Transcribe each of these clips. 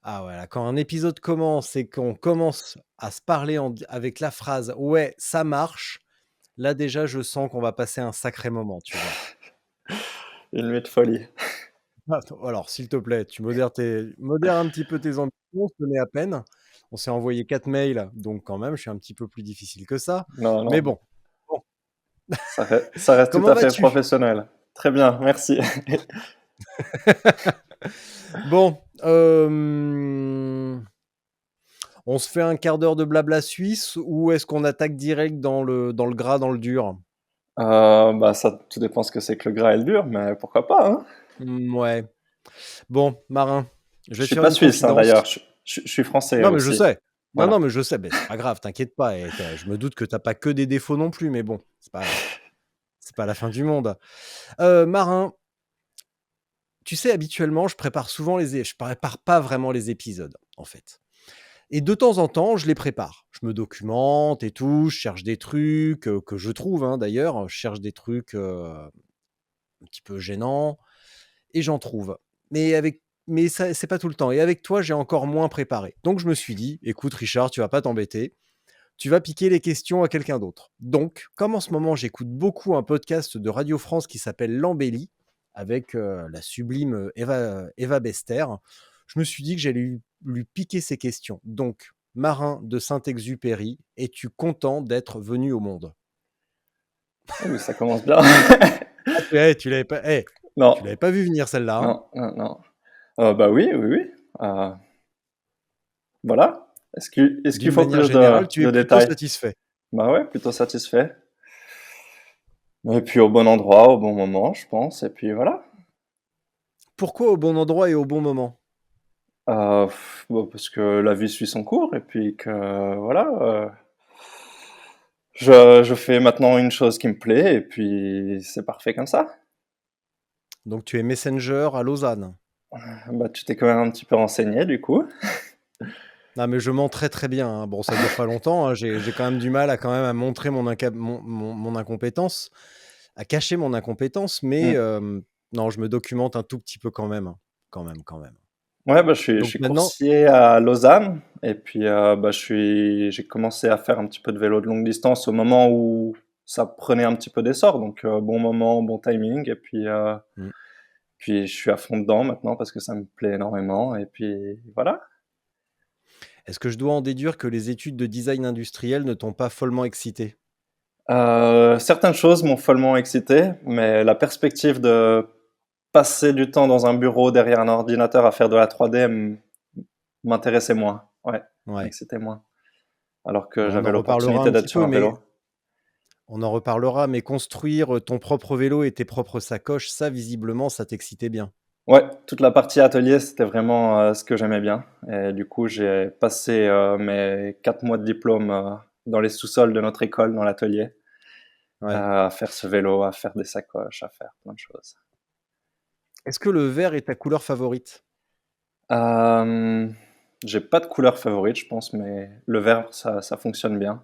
Ah ouais, là, quand un épisode commence et qu'on commence à se parler avec la phrase: «Ouais, ça marche», là déjà je sens qu'on va passer un sacré moment, tu vois? Une nuit de folie. Alors s'il te plaît, tu modères un petit peu tes ambitions, on se connaît à peine. On s'est envoyé 4 mails, donc quand même, je suis un petit peu plus difficile que ça. Non, Mais non, bon, bon, ça reste tout comment à fait vas-tu? professionnel. Très bien, merci. Bon, on se fait un quart d'heure de blabla suisse ou est-ce qu'on attaque direct dans le gras, dans le dur? Bah, ça tout dépend ce que c'est que le gras et le dur, mais pourquoi pas, hein? Ouais. Bon, marin, je Je vais te suis faire pas une suisse, hein, confidence. d'ailleurs, je suis français Non, mais je aussi. sais. Non, non, Voilà. mais je sais, beh, c'est pas grave, t'inquiète pas et je me doute que tu pas que des défauts non plus, mais bon, c'est pas la fin du monde. Marin, tu sais, habituellement, je prépare pas vraiment les épisodes, en fait, et de temps en temps, je les prépare. Je me documente et tout, je cherche des trucs, que je trouve, hein, d'ailleurs. Je cherche des trucs, un petit peu gênants et j'en trouve. Mais ça, c'est pas tout le temps et avec toi, j'ai encore moins préparé. Donc je me suis dit: «Écoute Richard, tu vas pas t'embêter, tu vas piquer les questions à quelqu'un d'autre». Donc, comme en ce moment, j'écoute beaucoup un podcast de Radio France qui s'appelle L'Embellie, avec la sublime Eva Bester, je me suis dit que j'allais lui piquer ses questions. Donc, Marin de Saint-Exupéry, es-tu content d'être venu au monde? Ouh, ça commence bien. Ah, tu Non, l'avais pas vu venir celle-là, hein? non, non, non. Bah, oui, oui, oui, heu, voilà. Est-ce qu'il D'une faut manière plus générale, tu es de plutôt détails? satisfait. Bah, ouais, plutôt satisfait et puis au bon endroit, au bon moment, je pense et puis voilà. Pourquoi au bon endroit et au bon moment? Heu, bah, parce que la vie suit son cours et puis que voilà, je fais maintenant une chose qui me plaît et puis c'est parfait comme ça. Donc tu es messenger à Lausanne. Bah, tu t'es quand même un petit peu renseigné du coup. Non, mais je mens très, très bien, hein. Bon, ça dure pas longtemps, hein. J'ai quand même du mal à montrer mon incompétence, à cacher mon incompétence, mais Mmh. non, je me documente un tout petit peu quand même, hein. Quand même, quand même. Ouais, bah, je Donc suis maintenant coursier à Lausanne et puis, bah, j'ai commencé à faire un petit peu de vélo de longue distance au moment où ça prenait un petit peu d'essor donc, bon moment, bon timing et puis, mmh, puis je suis à fond dedans maintenant parce que ça me plaît énormément et puis voilà. est-ce que je dois en déduire que les études de design industriel ne t'ont pas follement excité? Certaines choses m'ont follement excité, mais la perspective de passer du temps dans un bureau derrière un ordinateur à faire de la 3D m'intéressait moins. Ouais, Ouais. m'excitait moins. Alors que Bon, on j'avais en reparlera l'opportunité un d'être petit sur peu, un mais vélo. construire ton propre vélo et tes propres sacoches, ça, visiblement, ça t'excitait bien? Ouais, toute la partie atelier, c'était vraiment, ce que j'aimais bien et du coup, j'ai passé, mes 4 mois de diplôme, dans les sous-sols de notre école, dans l'atelier, Ouais. à faire ce vélo, à faire des sacoches, à faire plein de choses. Est-ce que le vert est ta couleur favorite? Hem, j'ai pas de couleur favorite, je pense, mais le vert, ça fonctionne bien.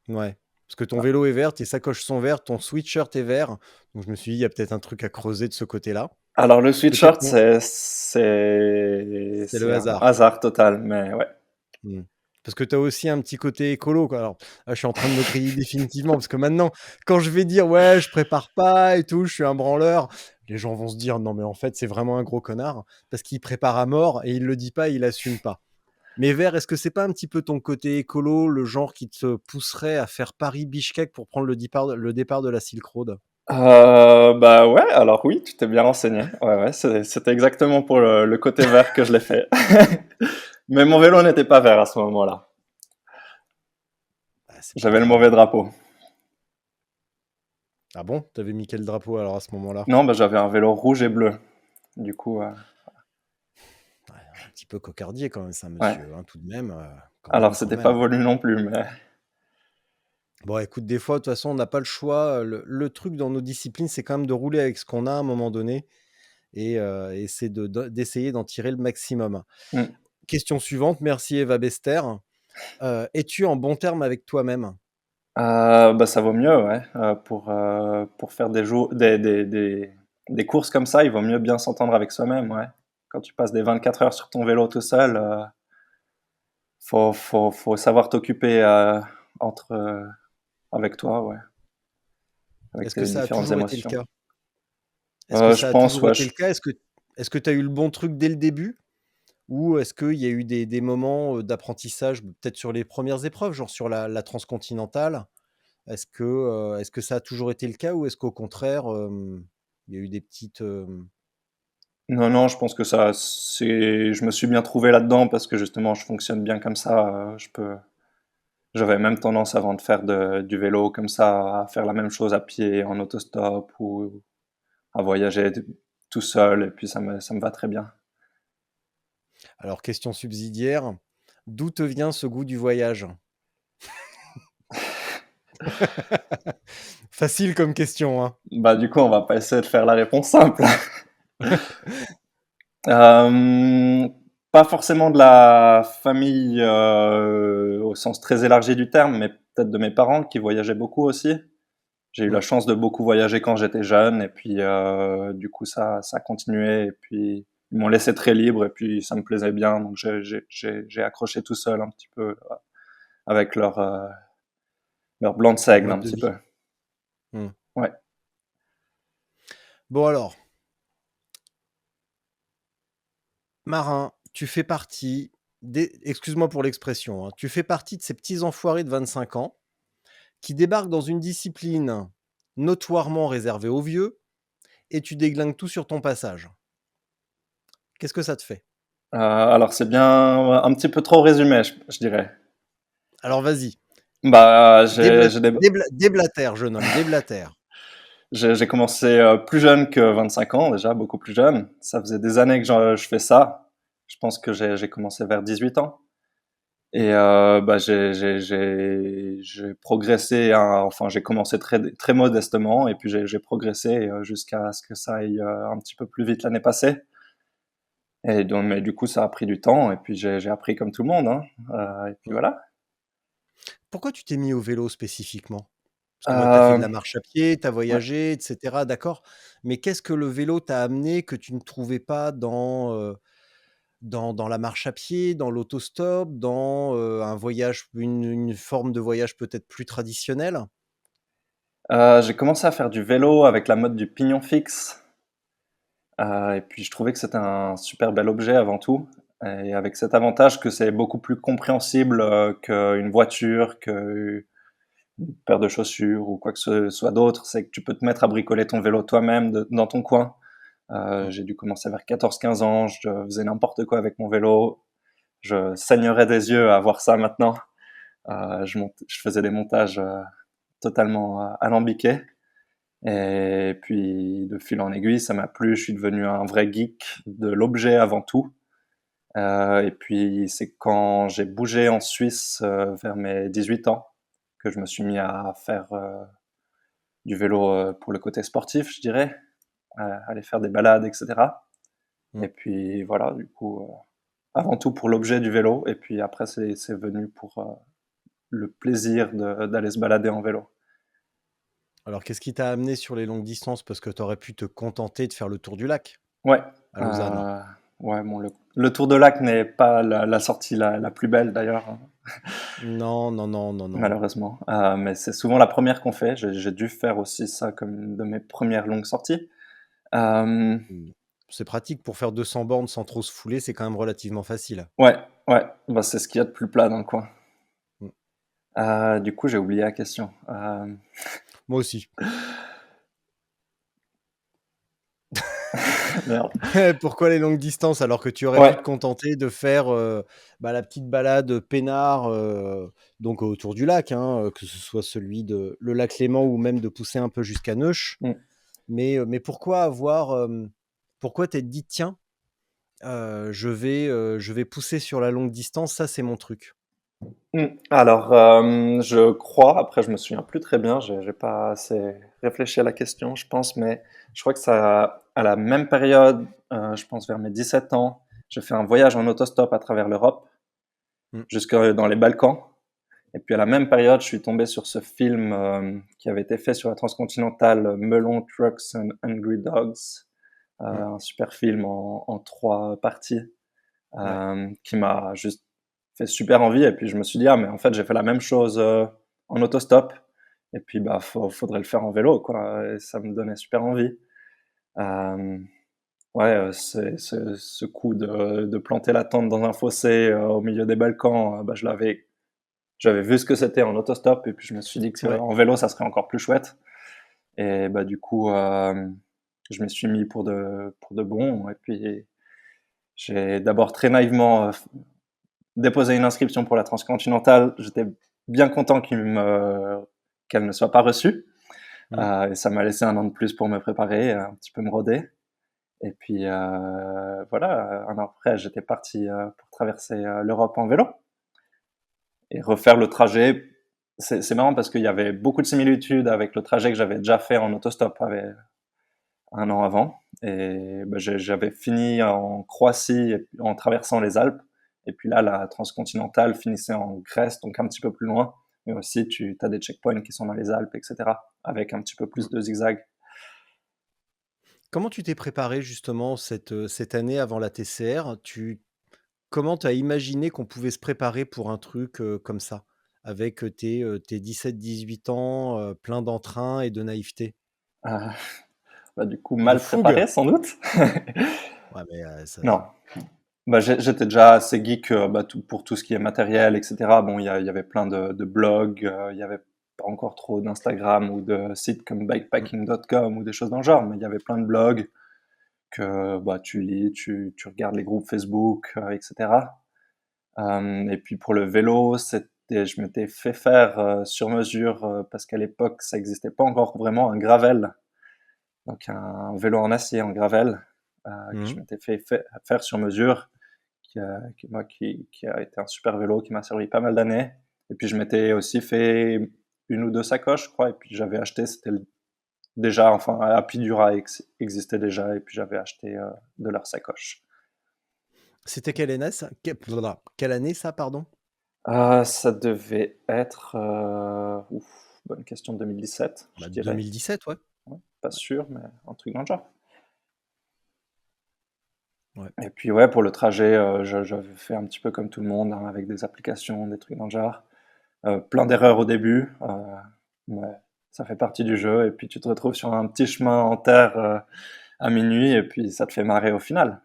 Ouais, parce que ton Ah, vélo est vert, tes sacoches sont vertes, ton sweatshirt est vert, donc je me suis dit: «Il y a peut-être un truc à creuser de ce côté-là». alors le Peut-être sweatshirt, ton c'est c'est le c'est un hasard. hasard total, mais ouais. Mmh. Parce que tu as aussi un petit côté écolo, quoi. Alors, là, je suis en train de me griller définitivement parce que maintenant, quand je vais dire: «Ouais, je prépare pas et tout, je suis un branleur», les gens vont se dire: «Non, mais en fait, c'est vraiment un gros connard» parce qu'il prépare à mort et il le dit pas, il assume pas. Mais vert, est-ce que c'est pas un petit peu ton côté écolo, le genre qui te pousserait à faire Paris-Bichkek pour prendre le départ de la Silk Road? Bah, ouais, alors oui, tu t'es bien renseigné. Ouais, ouais, c'était exactement pour le côté vert que je l'ai fait. Mais mon vélo n'était pas vert à ce moment-là. Ah, c'est pas J'avais le grave. mauvais drapeau. Ah bon? T'avais mis quel drapeau alors à ce moment-là? Non, bah, j'avais un vélo rouge et bleu. Du coup, Ouais, un petit peu cocardier quand même ça, ouais. monsieur, hein, tout de même, quand Alors même, quand c'était pas même. voulu non plus, mais Bon, écoute, des fois, de toute façon, on n'a pas le choix, le truc dans nos disciplines, c'est quand même de rouler avec ce qu'on a à un moment donné et c'est d'essayer d'en tirer le maximum. mmh. Question suivante, merci Eva Bester. Es-tu en bon terme avec toi-même? Bah, ça vaut mieux, ouais, pour faire des courses comme ça, il vaut mieux bien s'entendre avec soi-même, ouais. quand tu passes des 24 heures sur ton vélo tout seul, faut savoir t'occuper entre avec toi, ouais, avec Est-ce que tes ça a différentes toujours été le émotions. cas? Est-ce que Je ça a pense, toujours ouais. été le cas? Est-ce que tu as eu le bon truc dès le début? Ou est-ce qu'il y a eu des moments, d'apprentissage, peut-être sur les premières épreuves, genre sur la transcontinentale? Est-ce que ça a toujours été le cas ou est-ce qu'au contraire, il y a eu des petites, Non, non, je pense que je me suis bien trouvé là-dedans parce que justement, je fonctionne bien comme ça. J'avais même tendance avant de faire du vélo comme ça à faire la même chose à pied, en autostop ou à voyager tout seul et puis ça me va très bien. alors question subsidiaire, d'où te vient ce goût du voyage? Facile comme question, hein? Bah, du coup, on va pas essayer de faire la réponse simple. Hem, Pas forcément de la famille, au sens très élargi du terme, mais peut-être de mes parents qui voyageaient beaucoup aussi. J'ai eu la Mmh. chance de beaucoup voyager quand j'étais jeune et puis, du coup ça a continué et puis ils m'ont laissé très libre et puis ça me plaisait bien donc j'ai accroché tout seul un petit peu, avec leur blanc de Leur seigle mode un de petit vie. peu. Mmh. Ouais. Bon alors, marin, tu fais partie des excuse-moi pour l'expression, hein, tu fais partie de ces petits enfoirés de 25 ans qui débarquent dans une discipline notoirement réservée aux vieux et tu déglingues tout sur ton passage. Qu'est-ce que ça te fait? Alors c'est bien un petit peu trop résumé je dirais. Alors vas-y, Bah, j'ai des déblatère jeune homme, déblatère. j'ai commencé, plus jeune que 25 ans déjà, beaucoup plus jeune. Ça faisait des années que je fais ça. Je pense que j'ai commencé vers 18 ans. Et bah, j'ai progressé, enfin j'ai commencé très modestement et puis j'ai progressé jusqu'à ce que ça aille un petit peu plus vite l'année passée. Et donc, mais du coup, ça a pris du temps et puis j'ai appris comme tout le monde, hein. Et puis Mmh. voilà. Pourquoi tu t'es mis au vélo spécifiquement? Parce que moi, tu as fait de Euh, la marche à pied, tu as ouais. voyagé et cetera, d'accord. Mais qu'est-ce que le vélo t'a amené que tu ne trouvais pas dans la marche à pied, dans l'autostop, dans, un voyage une forme de voyage peut-être plus traditionnelle? J'ai commencé à faire du vélo avec la mode du pignon fixe. Et puis je trouvais que c'était un super bel objet avant tout, et avec cet avantage que c'est beaucoup plus compréhensible qu'une voiture, que une paire de chaussures ou quoi que ce soit d'autre, c'est que tu peux te mettre à bricoler ton vélo toi-même dans ton coin. Mmh. J'ai dû commencer vers 14-15 ans, je faisais n'importe quoi avec mon vélo, je saignerais des yeux à voir ça maintenant. Je faisais des montages totalement alambiqués. Et puis de fil en aiguille, ça m'a plu, je suis devenu un vrai geek de l'objet avant tout. Et puis c'est quand j'ai bougé en Suisse vers mes 18 ans que je me suis mis à faire du vélo pour le côté sportif, je dirais, aller faire des balades, etc. Mmh. Et puis voilà, du coup, avant tout pour l'objet du vélo, et puis après c'est venu pour le plaisir d'aller se balader en vélo. Alors qu'est-ce qui t'a amené sur les longues distances? Parce que tu aurais pu te contenter de faire le tour du lac, Ouais, à Lausanne. heu, ouais, bon, le Tour de Lac n'est pas la sortie la plus belle d'ailleurs, hein, Non, non, non, non, non. malheureusement, mais c'est souvent la première qu'on fait. J'ai dû faire aussi ça comme une de mes premières longues sorties. Hem, Mmh. C'est pratique pour faire 200 bornes sans trop se fouler, c'est quand même relativement facile. ouais, ouais, bah, c'est ce qu'il y a de plus plat dans le coin. Mmh. Du coup, j'ai oublié la question. Moi aussi. Merde. Pourquoi les longues distances alors que tu aurais pu Ouais, te contenter de faire, la petite balade peinard, donc autour du lac, hein, que ce soit celui de le lac Léman ou même de pousser un peu jusqu'à Neuch. mmh, Mais pourquoi pourquoi t'être dit: «Tiens, je vais pousser sur la longue distance, ça c'est mon truc»? alors, je crois, après je me souviens plus très bien, j'ai pas assez réfléchi à la question, je pense, mais je crois que ça à la même période, je pense vers mes 17 ans, j'ai fait un voyage en autostop à travers l'Europe, Mmh. jusque dans les Balkans. Et puis à la même période, je suis tombé sur ce film qui avait été fait sur la transcontinentale, Melon Trucks and Hungry Dogs, Mmh. un super film en 3 parties, Ouais. qui m'a juste fait super envie et puis je me suis dit: «Ah mais en fait j'ai fait la même chose, en autostop et puis bah, faudrait le faire en vélo quoi» et ça me donnait super envie. Hem, ouais, c'est ce coup de planter la tente dans un fossé, au milieu des Balkans, bah, j'avais vu ce que c'était en autostop et puis je me suis dit Ouais. qu'en vélo ça serait encore plus chouette et bah, du coup, je m'y suis mis pour de bon et puis j'ai d'abord très naïvement, déposé une inscription pour la transcontinentale. J'étais bien content qu'elle ne soit pas reçue, Mmh. et ça m'a laissé un an de plus pour me préparer, un petit peu me roder et puis, voilà, 1 an après, j'étais parti, pour traverser, l'Europe en vélo et refaire le trajet. C'est marrant parce qu'il y avait beaucoup de similitudes avec le trajet que j'avais déjà fait en autostop avec 1 an avant et bah, j'avais fini en Croatie et puis en traversant les Alpes et puis là, la transcontinentale finissait en Grèce, donc un petit peu plus loin, mais aussi tu as des checkpoints qui sont dans les Alpes et cetera, avec un petit peu plus Mmh. de zigzag. Comment tu t'es préparé justement cette année avant la TCR? Comment tu as imaginé qu'on pouvait se préparer pour un truc, comme ça? Avec, tes 17-18 ans, plein d'entrain et de naïveté Heu, bah, du coup, et de mal fougue? préparé sans doute? Ouais, mais, ça Non. Bah, j'étais déjà assez geek, bah, pour tout ce qui est matériel et cetera. Bon, il y avait plein de blogs, il y avait pas encore trop d'Instagram ou de sites comme mmh, bikepacking.com ou des choses dans le genre, mais il y avait plein de blogs que, bah, tu lis, tu regardes les groupes Facebook, et cetera. Et puis pour le vélo, je m'étais fait faire, sur mesure, parce qu'à l'époque, ça existait pas encore vraiment, un gravel, donc un vélo en acier en gravel, que je mmh. m'étais fait faire sur mesure qui a été un super vélo qui m'a servi pas mal d'années. Et puis je m'étais aussi fait 1 ou 2 sacoches, je crois, et puis j'avais acheté, déjà, enfin, Apidura existait déjà, et puis j'avais acheté de leurs sacoches. C'était quelle année ça, pardon? Ça devait être, bonne question, 2017, Bah, je dirais. 2017, ouais. Ouais, pas Ouais, sûr, mais un truc dans le genre. ouais. Et puis ouais, pour le trajet, j'avais fait un petit peu comme tout le monde, hein, avec des applications, des trucs dans le genre. Plein d'erreurs au début, ouais, ça fait partie du jeu et puis tu te retrouves sur un petit chemin en terre, à minuit et puis ça te fait marrer au final.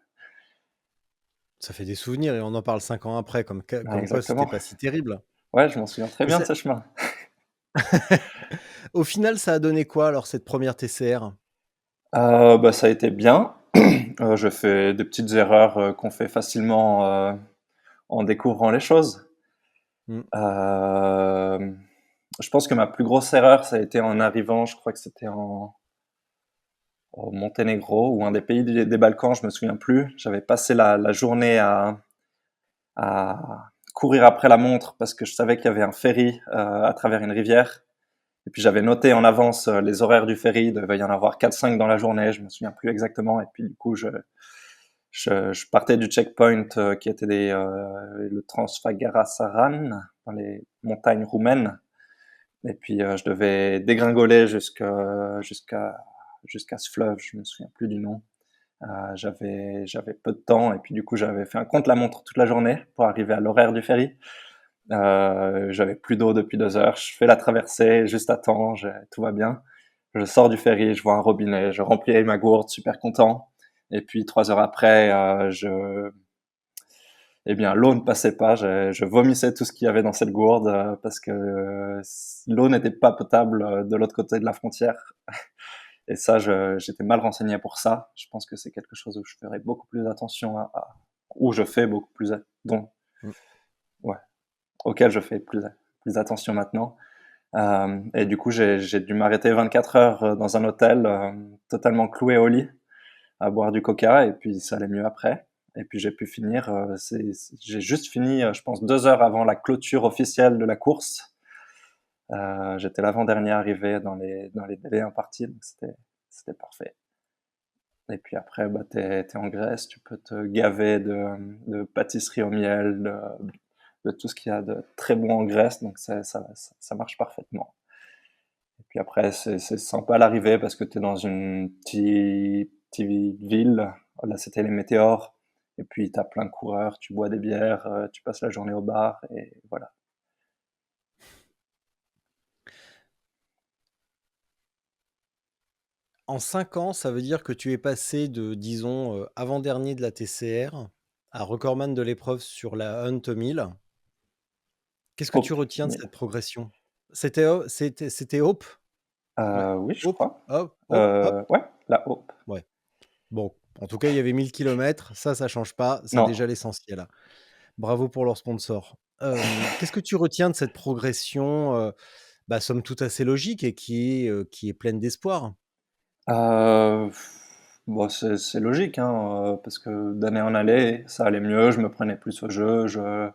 Ça fait des souvenirs et on en parle 5 ans après Ouais, comme quoi c'était exactement. pas si terrible. Ouais, je m'en souviens très Et bien de ça ce chemin. au final, ça a donné quoi alors cette première TCR? Bah, ça a été bien. Je fais des petites erreurs, qu'on fait facilement, en découvrant les choses. Mmh, Hem, je pense que ma plus grosse erreur, ça a été en arrivant, je crois que c'était au Monténégro ou un des pays des Balkans, je me souviens plus. J'avais passé la journée à courir après la montre parce que je savais qu'il y avait un ferry, à travers une rivière et puis j'avais noté en avance, les horaires du ferry. Il devait y en avoir 4-5 dans la journée, je me souviens plus exactement et puis du coup je partais du checkpoint, qui était le Transfagarasaran, dans les montagnes roumaines et puis, je devais dégringoler jusqu'à ce fleuve, je me souviens plus du nom. J'avais peu de temps et puis du coup, j'avais fait un contre-la-montre toute la journée pour arriver à l'horaire du ferry. J'avais plus d'eau depuis 2 heures. Je fais la traversée juste à temps, tout va bien. Je sors du ferry, je vois un robinet, je remplis ma gourde, super content. Et puis 3 heures après, eh bien, l'eau ne passait pas. Je vomissais tout ce qu'il y avait dans cette gourde parce que l'eau n'était pas potable de l'autre côté de la frontière. Et ça, j'étais mal renseigné pour ça. Je pense que c'est quelque chose où je ferai beaucoup plus attention où je fais beaucoup plus, donc, mmh. ouais, auquel je fais plus attention maintenant. Et du coup, j'ai dû m'arrêter 24 heures dans un hôtel, totalement cloué au lit, à boire du coca, et puis ça allait mieux après. Et puis j'ai pu finir, j'ai juste fini, je pense 2 heures avant la clôture officielle de la course. J'étais l'avant-dernier arrivé dans les délais impartis, donc c'était parfait. Et puis après, bah, t'es en Grèce, tu peux te gaver de pâtisserie au miel, de tout ce qu'il y a de très bon en Grèce, donc ça marche parfaitement. Et puis après, c'est sympa à l'arrivée parce que tu es dans une petite ville. Là, c'était les météores. Et puis, tu as plein de coureurs, tu bois des bières, tu passes la journée au bar et voilà. En 5 ans, ça veut dire que tu es passé de, disons, avant-dernier de la TCR à recordman de l'épreuve sur la Hunt 1000. Qu'est-ce que tu Hope retiens de 1000. cette progression? C'était Hope? Ouais. Oui, je Hope? crois. Hop, Hope, hop? Ouais, la Hope. Ouais. Bon, en tout cas, il y avait 1000 kilomètres, ça change pas, c'est Non. déjà l'essentiel. Bravo pour leur sponsor. Qu'est-ce que tu retiens de cette progression, bah, somme toute assez logique et qui est pleine d'espoir? Euh, bon, c'est logique, hein, parce que d'année en année, ça allait mieux, je me prenais plus au jeu, je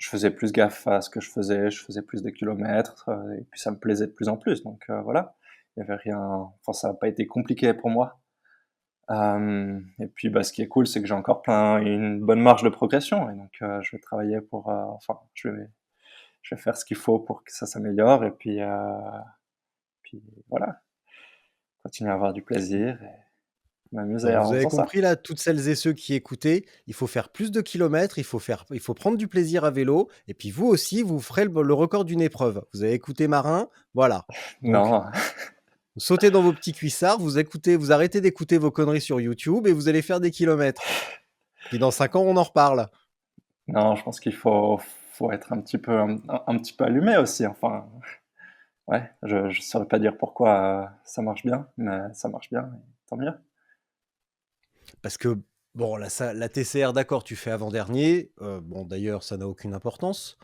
faisais plus gaffe à ce que je faisais plus de kilomètres, et puis ça me plaisait de plus en plus. Donc voilà, il y avait rien, enfin ça n'a pas été compliqué pour moi. Et puis bah, ce qui est cool, c'est que j'ai encore une bonne marge de progression, et donc je vais travailler pour, enfin je vais faire ce qu'il faut pour que ça s'améliore, et puis voilà, continuer à avoir du plaisir et m'amuser Donc vous en avez faisant ça. compris là, toutes celles et ceux qui écoutaient, il faut faire plus de kilomètres, il faut prendre du plaisir à vélo et puis vous aussi, vous ferez le record d'une épreuve. Vous avez écouté Marin, voilà. Donc Non, vous sautez dans vos petits cuissards, vous arrêtez d'écouter vos conneries sur YouTube et vous allez faire des kilomètres. Puis dans 5 ans, on en reparle. non, je pense qu'il faut être un petit peu allumé aussi. Enfin, ouais, je saurais pas dire pourquoi ça marche bien, mais ça marche bien, et tant mieux. Parce que bon, la TCR, d'accord, tu fais avant-dernier, bon d'ailleurs, ça n'a aucune importance.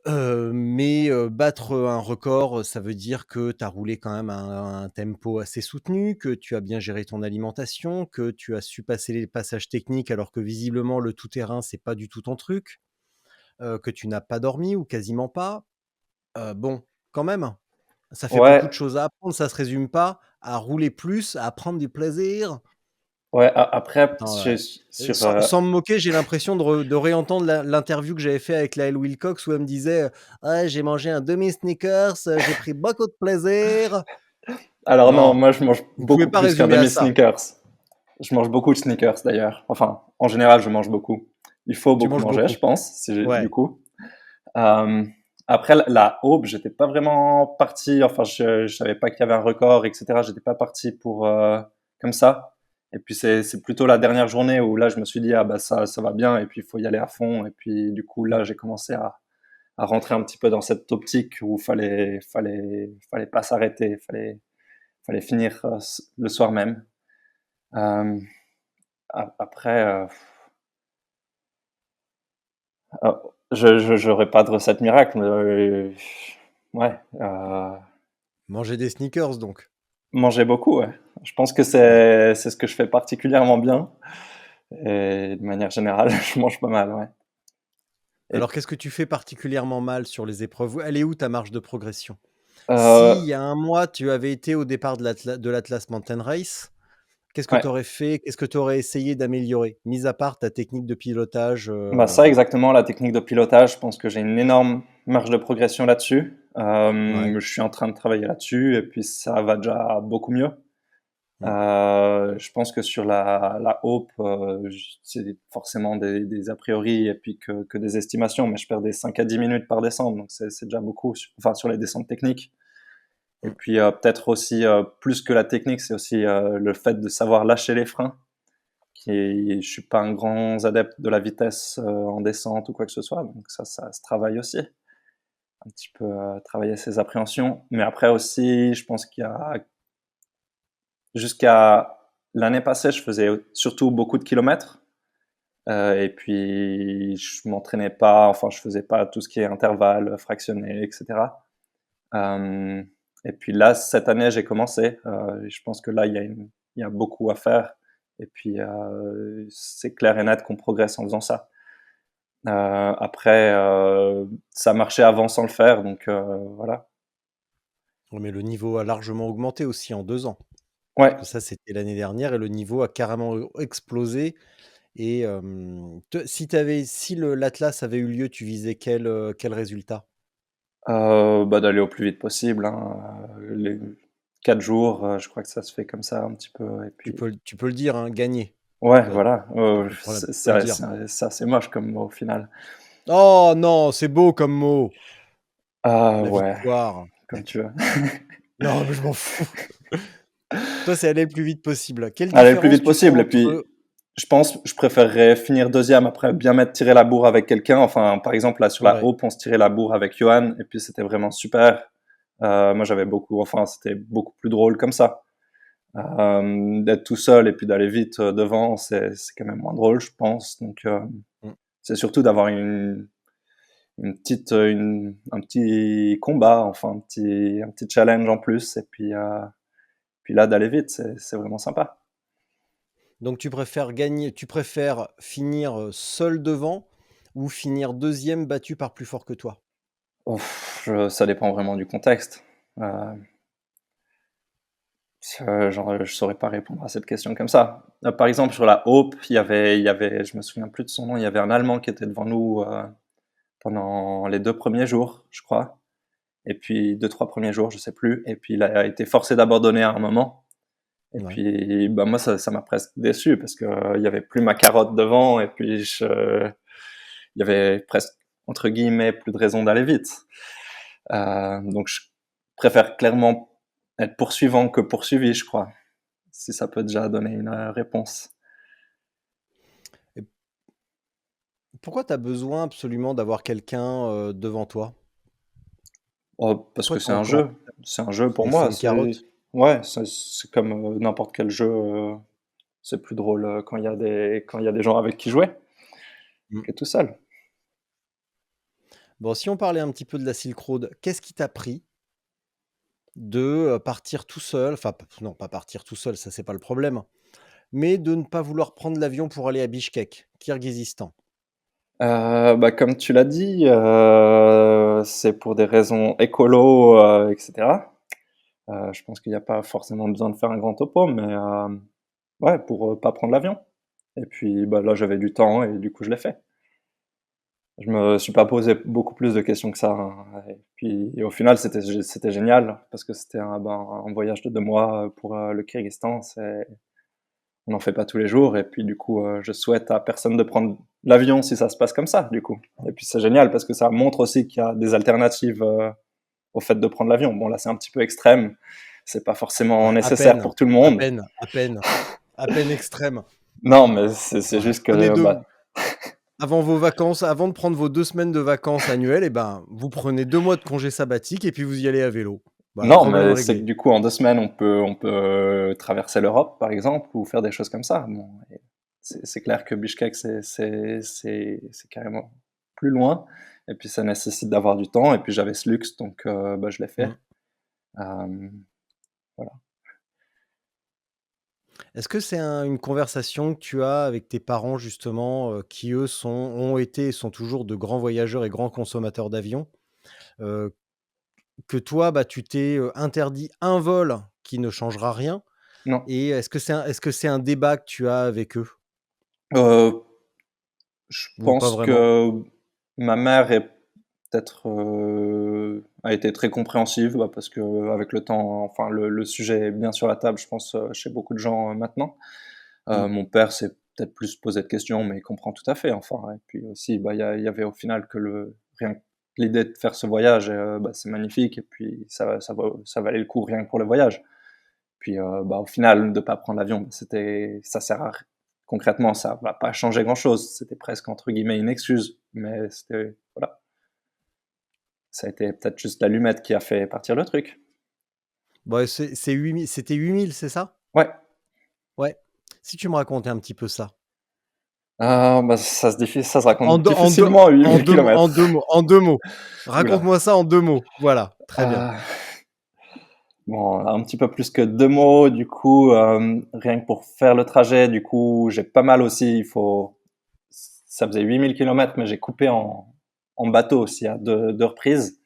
Mais battre un record, ça veut dire que tu as roulé quand même à un tempo assez soutenu, que tu as bien géré ton alimentation, que tu as su passer les passages techniques alors que visiblement le tout-terrain, c'est pas du tout ton truc, que tu n'as pas dormi ou quasiment pas. Bon, quand même, ça fait beaucoup Ouais, de choses à apprendre, ça se résume pas à rouler plus, à prendre du plaisir. ouais, après, Attends, sans me moquer, j'ai l'impression de réentendre l'interview que j'avais fait avec Lael Wilcox où elle me disait: «Ouais, j'ai mangé un demi Snickers, j'ai pris beaucoup de plaisir». alors non, Non, moi je mange vous pouvez beaucoup pas plus qu'un résumer à demi ça. sneakers. Je mange beaucoup de sneakers d'ailleurs. Enfin, en général, je mange beaucoup. Il faut Tu beaucoup manges manger, beaucoup. je pense, du Ouais. coup. Euh, Après la Aube, j'étais pas vraiment parti. Enfin, je savais pas qu'il y avait un record, etc. J'étais pas parti pour comme ça. Et puis c'est plutôt la dernière journée où là je me suis dit ah bah ça va bien et puis il faut y aller à fond. Et puis du coup Mmh. là j'ai commencé à rentrer un petit peu dans cette optique où fallait pas s'arrêter, fallait finir le soir même. Euh, Après j'aurais pas de recette miracle. Ouais. Manger des Snickers donc. Manger beaucoup, ouais. Je pense que Ouais. c'est ce que je fais particulièrement bien. Et de manière générale, je mange pas mal, ouais. Et Alors qu'est-ce que tu fais particulièrement mal sur les épreuves? Elle est où ta marge de progression? Si euh, il y a un mois, tu avais été au départ de l'Atlas Mountain Race, qu'est-ce que tu ouais. aurais fait? Qu'est-ce que tu aurais essayé d'améliorer? Mis à part ta technique de pilotage, Bah ça exactement, la technique de pilotage, je pense que j'ai une énorme marge de progression là-dessus. ouais. Je suis en train de travailler là-dessus et puis ça va déjà beaucoup mieux. Mmh. Je pense que sur la Hope, c'est forcément des a priori et puis que des estimations, mais je perds des 5 à 10 minutes par descente, donc c'est déjà beaucoup, enfin sur les descentes techniques. Et Mmh. puis peut-être aussi, plus que la technique, c'est aussi le fait de savoir lâcher les freins. Je suis pas un grand adepte de la vitesse en descente ou quoi que ce soit, donc ça se travaille aussi. Un petit peu travailler ses appréhensions. Mais après aussi, je pense qu'il y a jusqu'à l'année passée, je faisais surtout beaucoup de kilomètres. Et puis je m'entraînais pas, enfin je faisais pas tout ce qui est intervalle, fractionné, etc. Euh, et puis là, cette année, j'ai commencé. Je pense que là, il y a beaucoup à faire. Et puis, c'est clair et net qu'on progresse en faisant ça. Après, ça marchait avant sans le faire, donc voilà. Ouais, mais le niveau a largement augmenté aussi en 2 ans. Parce Ouais, que ça, c'était l'année dernière et le niveau a carrément explosé et te si l'Atlas avait eu lieu, tu visais quel résultat? bah, d'aller au plus vite possible, hein. 4 jours, je crois que ça se fait comme ça un petit peu et puis Tu peux le dire, hein, gagner. ouais, Bah, voilà, y a pas de problème, c'est tu peux le dire. c'est assez moche comme mot au final. Oh non, c'est beau comme mot! Ah La ouais, victoire. comme tu veux. Non, mais je m'en fous. Toi, c'est aller le plus vite possible. Quelle Aller le plus différence vite tu vois possible et puis entre je pense, je préférerais finir deuxième après bien m'être tiré la bourre avec quelqu'un. Enfin, par exemple, là, sur la ouais, Hope, on se tirait la bourre avec Johan et puis c'était vraiment super. Moi, c'était beaucoup plus drôle comme ça. D'être tout seul et puis d'aller vite devant, c'est quand même moins drôle, je pense. Donc, mmh, c'est surtout d'avoir un petit combat, enfin, un petit challenge en plus et puis là, d'aller vite, c'est vraiment sympa. donc tu préfères finir, seul devant ou finir deuxième battu par plus fort que toi? Ouf, ça dépend vraiment du contexte. Euh, genre, je saurais pas répondre à cette question comme ça. Par exemple, sur la Hope, je me souviens plus de son nom, il y avait un Allemand qui était devant nous pendant les 2 premiers jours, je crois. Et puis 2, 3 premiers jours, je sais plus. Et puis il a été forcé d'abandonner à un moment. Et Ouais. puis, bah moi, ça m'a presque déçu parce que il y avait plus ma carotte devant. Et puis, il y avait presque entre guillemets plus de raison d'aller vite. Donc, je préfère clairement être poursuivant que poursuivi, je crois. Si ça peut déjà donner une réponse. Et pourquoi tu as besoin absolument d'avoir quelqu'un, devant toi? Oh, parce Pourquoi que tu en c'est un jeu pour c'est moi. une carotte? Ouais, c'est comme n'importe quel jeu. C'est plus drôle quand il y a des gens avec qui jouer Mmh. que tout seul. Bon, si on parlait un petit peu de la Silk Road, qu'est-ce qui t'a pris de, partir tout seul, enfin p non, pas partir tout seul, ça c'est pas le problème, mais de ne pas vouloir prendre l'avion pour aller à Bichkek, Kirghizistan? Bah, comme tu l'as dit, c'est pour des raisons écolo, et cetera. Je pense qu'il y a pas forcément besoin de faire un grand topo, mais ouais, pour, pas prendre l'avion et puis, bah, là, j'avais du temps et du coup, je l'ai fait. Je me suis pas posé beaucoup plus de questions que ça, hein, et puis et au final, c'était génial parce que c'était un voyage de 2 mois, pour, le Kirghizistan. On n'en fait pas tous les jours et puis du coup, je souhaite à personne de prendre l'avion si ça se passe comme ça, du coup. Et puis c'est génial parce que ça montre aussi qu'il y a des alternatives, au fait de prendre l'avion. Bon là, c'est un petit peu extrême, c'est pas forcément Ouais, nécessaire pour tout le monde. à peine extrême. Non, mais c'est Voilà, juste prenez que, 2 bah, avant vos vacances, avant de prendre vos 2 semaines de vacances annuelles et ben, vous prenez 2 mois de congé sabbatique et puis vous y allez à vélo. Voilà, non, problème mais c'est que réglé. du coup, en 2 semaines, on peut traverser l'Europe, par exemple, ou faire des choses comme ça. Bon, et c'est clair que Bishkek, c'est carrément plus loin, et puis ça nécessite d'avoir du temps, et puis j'avais ce luxe, donc bah, je l'ai fait. Mmh. Euh, voilà. Est-ce que c'est une conversation que tu as avec tes parents justement, qui eux ont été et sont toujours de grands voyageurs et grands consommateurs d'avions, heu, que toi, bah, tu t'es, interdit un vol qui ne changera rien Non. et est-ce que c'est un débat que tu as avec eux? Euh, je Ou pas pense vraiment? que ma mère a été très compréhensive, bah, parce que avec le temps, enfin le sujet est bien sur la table, je pense, chez beaucoup de gens maintenant. Mmh. Mon père s'est peut-être plus posé de questions, mais il comprend tout à fait, enfin, et puis aussi, bah, il y avait au final que rien que l'idée de faire ce voyage, bah, c'est magnifique et puis ça valait le coup rien que pour le voyage. Puis, bah, au final, de pas prendre l'avion, bah, ça sert à concrètement, ça va pas changer grand-chose. C'était presque entre guillemets «une excuse», mais voilà, ça a été peut-être juste l'allumette qui a fait partir le truc. Bah, c'est 8 000 c'était 8 000, c'est ça? Ouais. Ouais. Si tu me racontais un petit peu ça? Ah, bah, ça se En raconte deux en deux difficilement à en 8000 deux mots en 2 kilomètres. mots en 2 mots. Ouh. Raconte-moi ça en 2 mots. Voilà, très bien. Ah, bon, un petit peu plus que 2 mots, du coup, rien que pour faire le trajet, du coup, j'ai pas mal aussi, ça faisait 8000 kilomètres, mais j'ai coupé en bateau aussi à 2 reprises.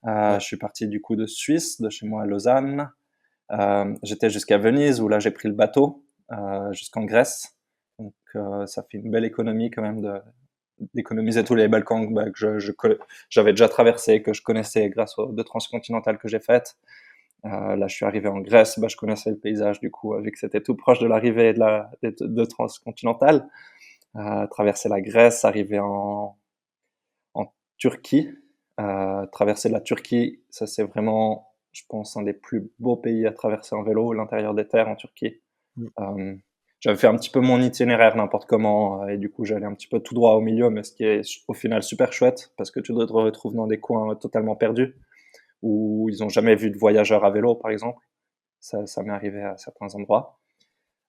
Ouais. Je suis parti du coup de Suisse, de chez moi à Lausanne. J'étais jusqu'à Venise où là j'ai pris le bateau jusqu'en Grèce. Donc ça fait une belle économie quand même d'économiser tous les Balkans que j'avais déjà traversé, que je connaissais grâce aux 2 transcontinentales que j'ai faites. Là, je suis arrivé en Grèce, bah, je connaissais le paysage du coup, vu que c'était tout proche de l'arrivée de Transcontinental. Traverser la Grèce, arriver en Turquie. Traverser la Turquie, ça c'est vraiment, je pense, un des plus beaux pays à traverser en vélo, l'intérieur des terres en Turquie. Mmh. J'avais fait un petit peu mon itinéraire n'importe comment, et du coup j'allais un petit peu tout droit au milieu, mais ce qui est au final super chouette parce que tu te retrouves dans des coins totalement perdus où ils ont jamais vu de voyageurs à vélo, par exemple. Ça m'est arrivé à certains endroits.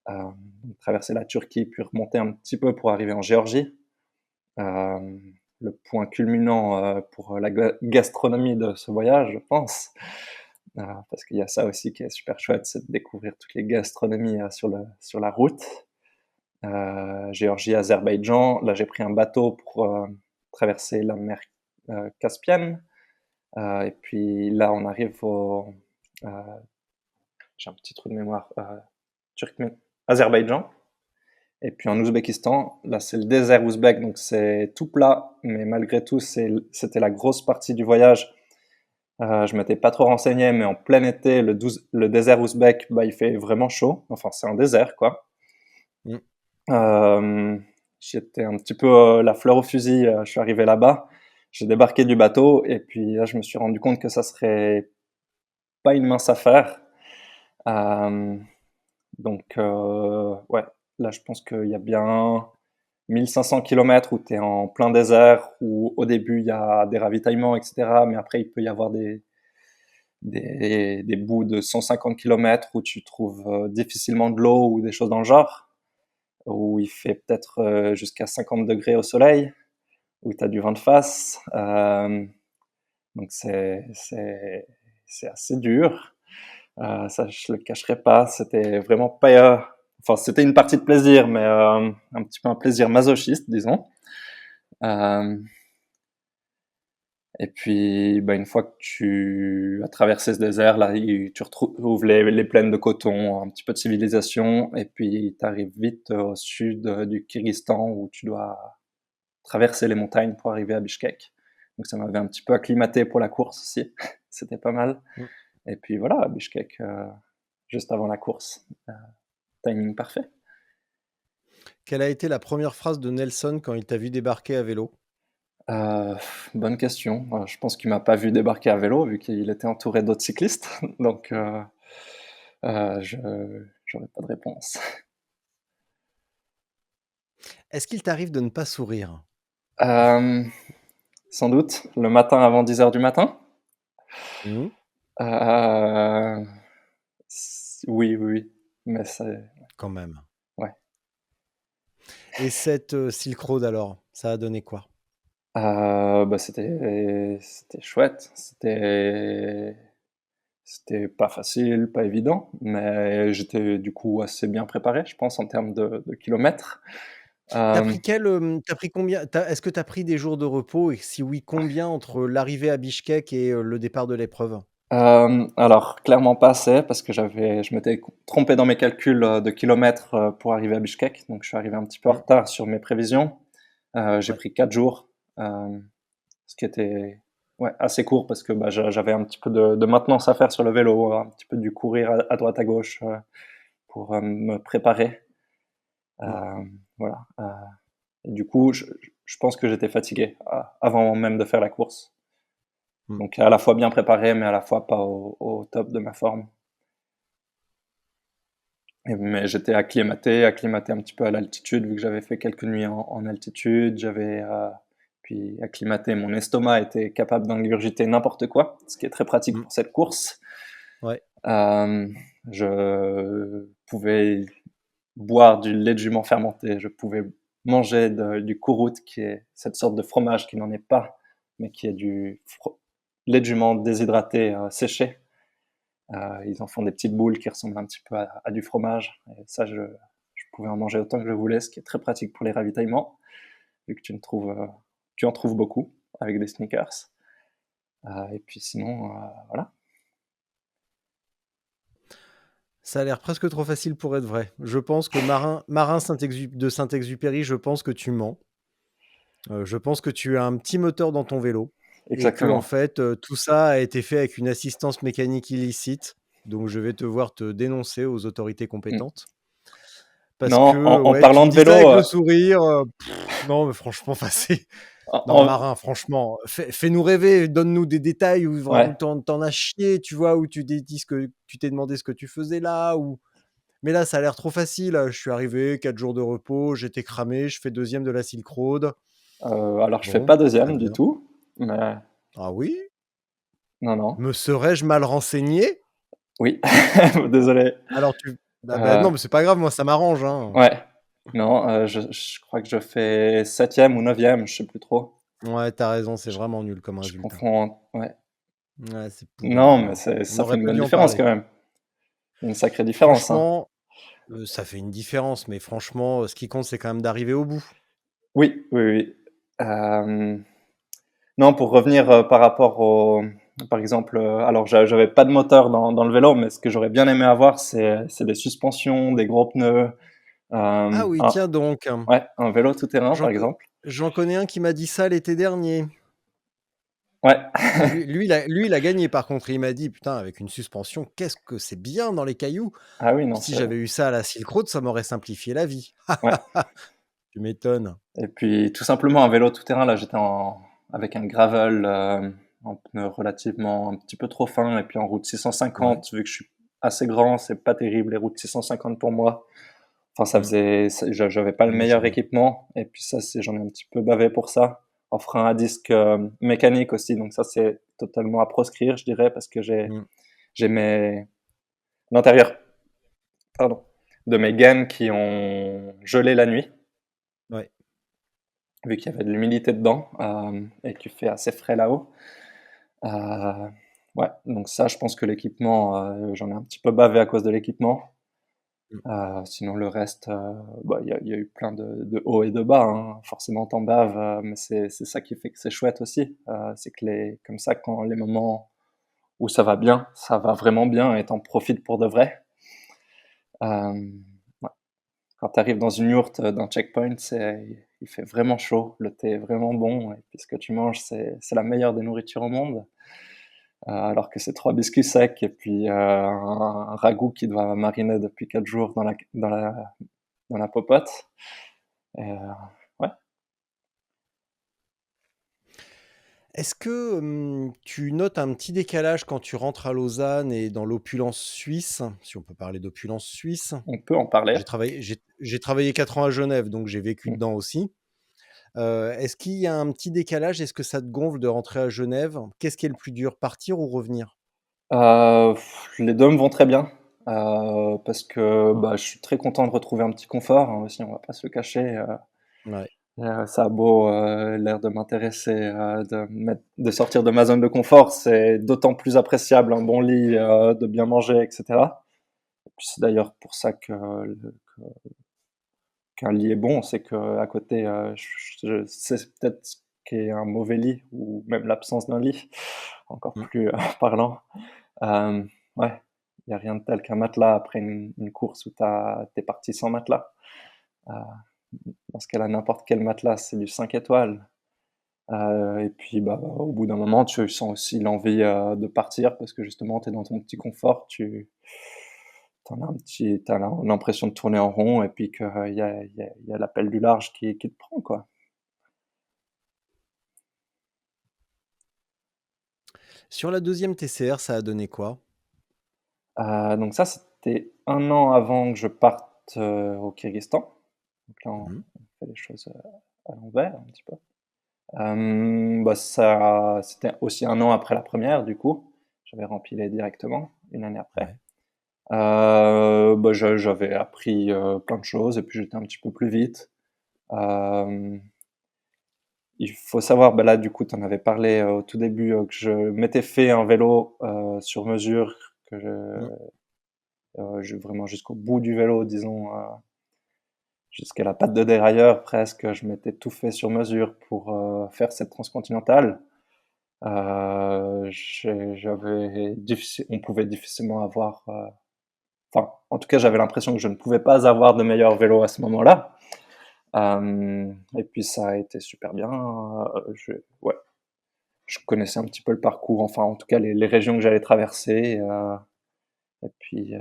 Euh, Traverser la Turquie puis remonter un petit peu pour arriver en Géorgie. Euh, le point culminant pour la gastronomie de ce voyage, je pense. Parce qu'il y a ça aussi qui est super chouette, c'est de découvrir toutes les gastronomies sur la route. Géorgie, Azerbaïdjan. Là, j'ai pris un bateau pour traverser la mer Caspienne. Et puis là, on arrive euh, j'ai un petit trou de mémoire, Azerbaïdjan. Et puis en Ouzbékistan, là, c'est le désert ouzbek, donc c'est tout plat, mais malgré tout, c'était la grosse partie du voyage. Je m'étais pas trop renseigné, mais en plein été, le désert ouzbek, bah, il fait vraiment chaud. Enfin, c'est un désert, quoi. Mmh. Euh, J'étais un petit peu la fleur au fusil. Je suis arrivé là-bas, j'ai débarqué du bateau et puis là, je me suis rendu compte que ça serait pas une mince affaire. Euh, ouais, là, je pense qu'il y a bien 1500 km où tu es en plein désert, où au début, il y a des ravitaillements, etc. Mais après, il peut y avoir des bouts de 150 km où tu trouves difficilement de l'eau ou des choses dans le genre, où il fait peut-être jusqu'à 50 degrés au soleil, où tu as du vent de face. Donc c'est assez dur. Ça, je le cacherai pas. C'était vraiment pas. Enfin, c'était une partie de plaisir, mais un petit peu un plaisir masochiste, disons. Euh, et puis, bah, une fois que tu as traversé ce désert, là, tu retrouves les plaines de coton, un petit peu de civilisation, et puis tu arrives vite au sud du Kyrgyzstan où tu dois traverser les montagnes pour arriver à Bishkek. Donc ça m'avait un petit peu acclimaté pour la course aussi. C'était pas mal. Mmh. Et puis voilà, à Bishkek, juste avant la course. Timing parfait. Quelle a été la première phrase de Nelson quand il t'a vu débarquer à vélo? Euh, Bonne question. Je pense qu'il m'a pas vu débarquer à vélo vu qu'il était entouré d'autres cyclistes. Donc, je j'aurais pas de réponse. Est-ce qu'il t'arrive de ne pas sourire? Euh, Sans doute, le matin avant 10 heures du matin. Mmh. Euh, oui, oui, oui. Mais c'est... Quand même. Ouais. Et cette, Silk Road alors, ça a donné quoi? Bah, c'était chouette. C'était pas facile, pas évident, mais j'étais du coup assez bien préparé, je pense, en termes de kilomètres. Tu Euh, pris tu pris combien? Est-ce que tu as pris des jours de repos et si oui, combien entre l'arrivée à Bichkek et le départ de l'épreuve? alors, clairement pas assez, parce que je m'étais trompé dans mes calculs de kilomètres pour arriver à Bishkek, donc je suis arrivé un petit peu en Mmh. retard sur mes prévisions. J'ai Ouais. pris 4 jours, euh, ce qui était ouais, assez court parce que bah, j'avais un petit peu de maintenance à faire sur le vélo, un petit peu du courir à droite à gauche pour me préparer. Mmh. Euh, voilà. Et du coup, je pense que j'étais fatigué avant même de faire la course. Mmh. Donc à la fois bien préparé, mais à la fois pas au top de ma forme. Mais j'étais acclimaté un petit peu à l'altitude, vu que j'avais fait quelques nuits en altitude. J'avais puis acclimaté, mon estomac était capable d'ingurgiter n'importe quoi, ce qui est très pratique Mmh. pour cette course. Ouais. Euh, je pouvais boire du lait de jument fermenté, je pouvais manger du kourout, qui est cette sorte de fromage qui n'en est pas, mais qui est du lait de jument déshydraté séché. Ils en font des petites boules qui ressemblent un petit peu à du fromage. Et ça, je pouvais en manger autant que je voulais, ce qui est très pratique pour les ravitaillements, vu que tu en trouves beaucoup avec des sneakers. Et puis sinon, voilà. Ça a l'air presque trop facile pour être vrai. Je pense que marin de Saint-Exupéry, je pense que tu mens. Je pense que tu as un petit moteur dans ton vélo et que en Exactement. fait, tout ça a été fait avec une assistance mécanique illicite donc je vais devoir te dénoncer aux autorités Mmh. compétentes. Parce Non, que, en ouais, tu parlant me de dis ça vélo, avec le sourire, non, mais franchement, enfin, c'est en non, en Marin, franchement, fais-nous rêver, donne-nous des détails où vraiment ouais, t'en as chié, tu vois? Où tu t'es dit ce que tu t'es demandé ce que tu faisais là, ou mais là, ça a l'air trop facile. Je suis arrivé, 4 jours de repos, j'étais cramé, je fais 2e de la Silk Road. alors je fais Bon, pas très deuxième du bien. tout, mais Ah oui? non, non. Me serais-je mal renseigné? Oui, désolé. Alors tu bah, Heu, non, mais c'est pas grave, moi ça m'arrange, hein. ouais, non, je crois que je fais 7e ou 9e, je sais plus trop. Ouais, tu raison, c'est Je vraiment nul comme je résultat. confonds, ouais. Ouais, c'est pourri. Non, mais Oh, c'est on ça fait n'aurait une pas bonne dû en différence parler. quand même. Une sacrée différence, hein. Franchement, ça fait une différence, mais franchement, ce qui compte, c'est quand même d'arriver au bout. Oui, oui, oui. Hem, non, pour revenir, par rapport au par exemple, alors j'avais pas de moteur dans le vélo, mais ce que j'aurais bien aimé avoir, c'est des suspensions, des gros pneus, Ah oui, un tiens donc, ouais, un vélo tout-terrain, j'en par co exemple. j'en connais un qui m'a dit ça l'été dernier. Ouais. Lui, il a gagné par contre, et il m'a dit: «Putain, avec une suspension, qu'est-ce que c'est bien dans les cailloux. Ah oui, non, Si c'est j'avais eu ça à la Silk Road, ça m'aurait simplifié la vie». ouais, Tu m'étonnes. et puis tout simplement un vélo tout-terrain, là, j'étais avec un gravel, en pneus relativement un petit peu trop fin et puis en route Ouais. 650, vu que je suis assez grand, c'est pas terrible les routes 650 pour moi. Enfin, Mmh. j'avais pas le meilleur J'imagine. équipement et puis ça, j'en ai un petit peu bavé pour ça. En frein à disque, mécanique aussi, donc ça, c'est totalement à proscrire, je dirais, parce que Mmh. j'ai l'intérieur, pardon, de mes gaines qui ont gelé la nuit, Ouais. vu qu'il y avait de l'humidité dedans, et qu'il fait assez frais là-haut. Euh, ouais, donc ça, je pense que l'équipement, j'en ai un petit peu bavé à cause de l'équipement. Mmh. Sinon le reste, bah, il y a eu plein de hauts et de bas, hein. Forcément tu baves, mais c'est ça qui fait que c'est chouette aussi. C'est que comme ça, quand les moments où ça va bien, ça va vraiment bien et tu profites pour de vrai. Ouais. Quand tu arrives dans une yourte, d'un checkpoint, il fait vraiment chaud, le thé est vraiment bon et puis ce que tu manges, c'est la meilleure des nourritures au monde. Alors que c'est 3 biscuits secs et puis, un ragoût qui doit mariner depuis 4 jours dans la popote. Et ouais. Est-ce que, tu notes un petit décalage quand tu rentres à Lausanne et dans l'opulence suisse? Si on peut parler d'opulence suisse? On peut en parler. J'ai travaillé 4 ans à Genève, donc j'ai vécu Mmh. dedans aussi. Est-ce qu'il y a un petit décalage? Est-ce que ça te gonfle de rentrer à Genève? Qu'est-ce qui est le plus dur, partir ou revenir? Les 2 me vont très bien, parce que, bah, je suis très content de retrouver un petit confort, hein, aussi, on va pas se le cacher, Ouais. ça a beau, l'air de m'intéresser, de sortir de ma zone de confort, c'est d'autant plus appréciable un bon lit, de bien manger et cetera. Et puis c'est d'ailleurs pour ça qu'un lit est bon, c'est qu'à côté, je c'est peut-être ce qu'est un mauvais lit ou même l'absence d'un lit, encore Mmh. plus, parlant. Ouais, il y a rien de tel qu'un matelas après une course où tu parti sans matelas. Heu, dans ce cas-là, n'importe quel matelas, c'est du 5 étoiles. Et puis, bah, au bout d'un moment, tu sens aussi l'envie, de partir parce que justement, tu es dans ton petit confort, tu as l'impression de tourner en rond et puis qu'il y a l'appel du large qui te prend, quoi. Sur la 2e TCR, ça a donné quoi? Donc ça, c'était un an avant que je parte, au Kirghizstan. Donc là, Mmh. on fait les choses, à l'envers un petit peu. Bah, ça c'était aussi un an après la première du coup. J'avais rempilé directement, une année après. Ouais. Bah, j'avais appris, plein de choses et puis j'étais un petit peu plus vite. Hem, il faut savoir, bah, là, du coup, tu en avais parlé, au tout début, que je m'étais fait un vélo, sur mesure, que Mmh. vraiment jusqu'au bout du vélo, disons, jusqu'à la patte de dérailleur presque. Je m'étais tout fait sur mesure pour, faire cette transcontinentale. On pouvait difficilement avoir, enfin, en tout cas, j'avais l'impression que je ne pouvais pas avoir de meilleur vélo à ce moment-là. Et puis ça a été super bien. Ouais, je connaissais un petit peu le parcours, enfin, en tout cas, les régions que j'allais traverser. Et puis,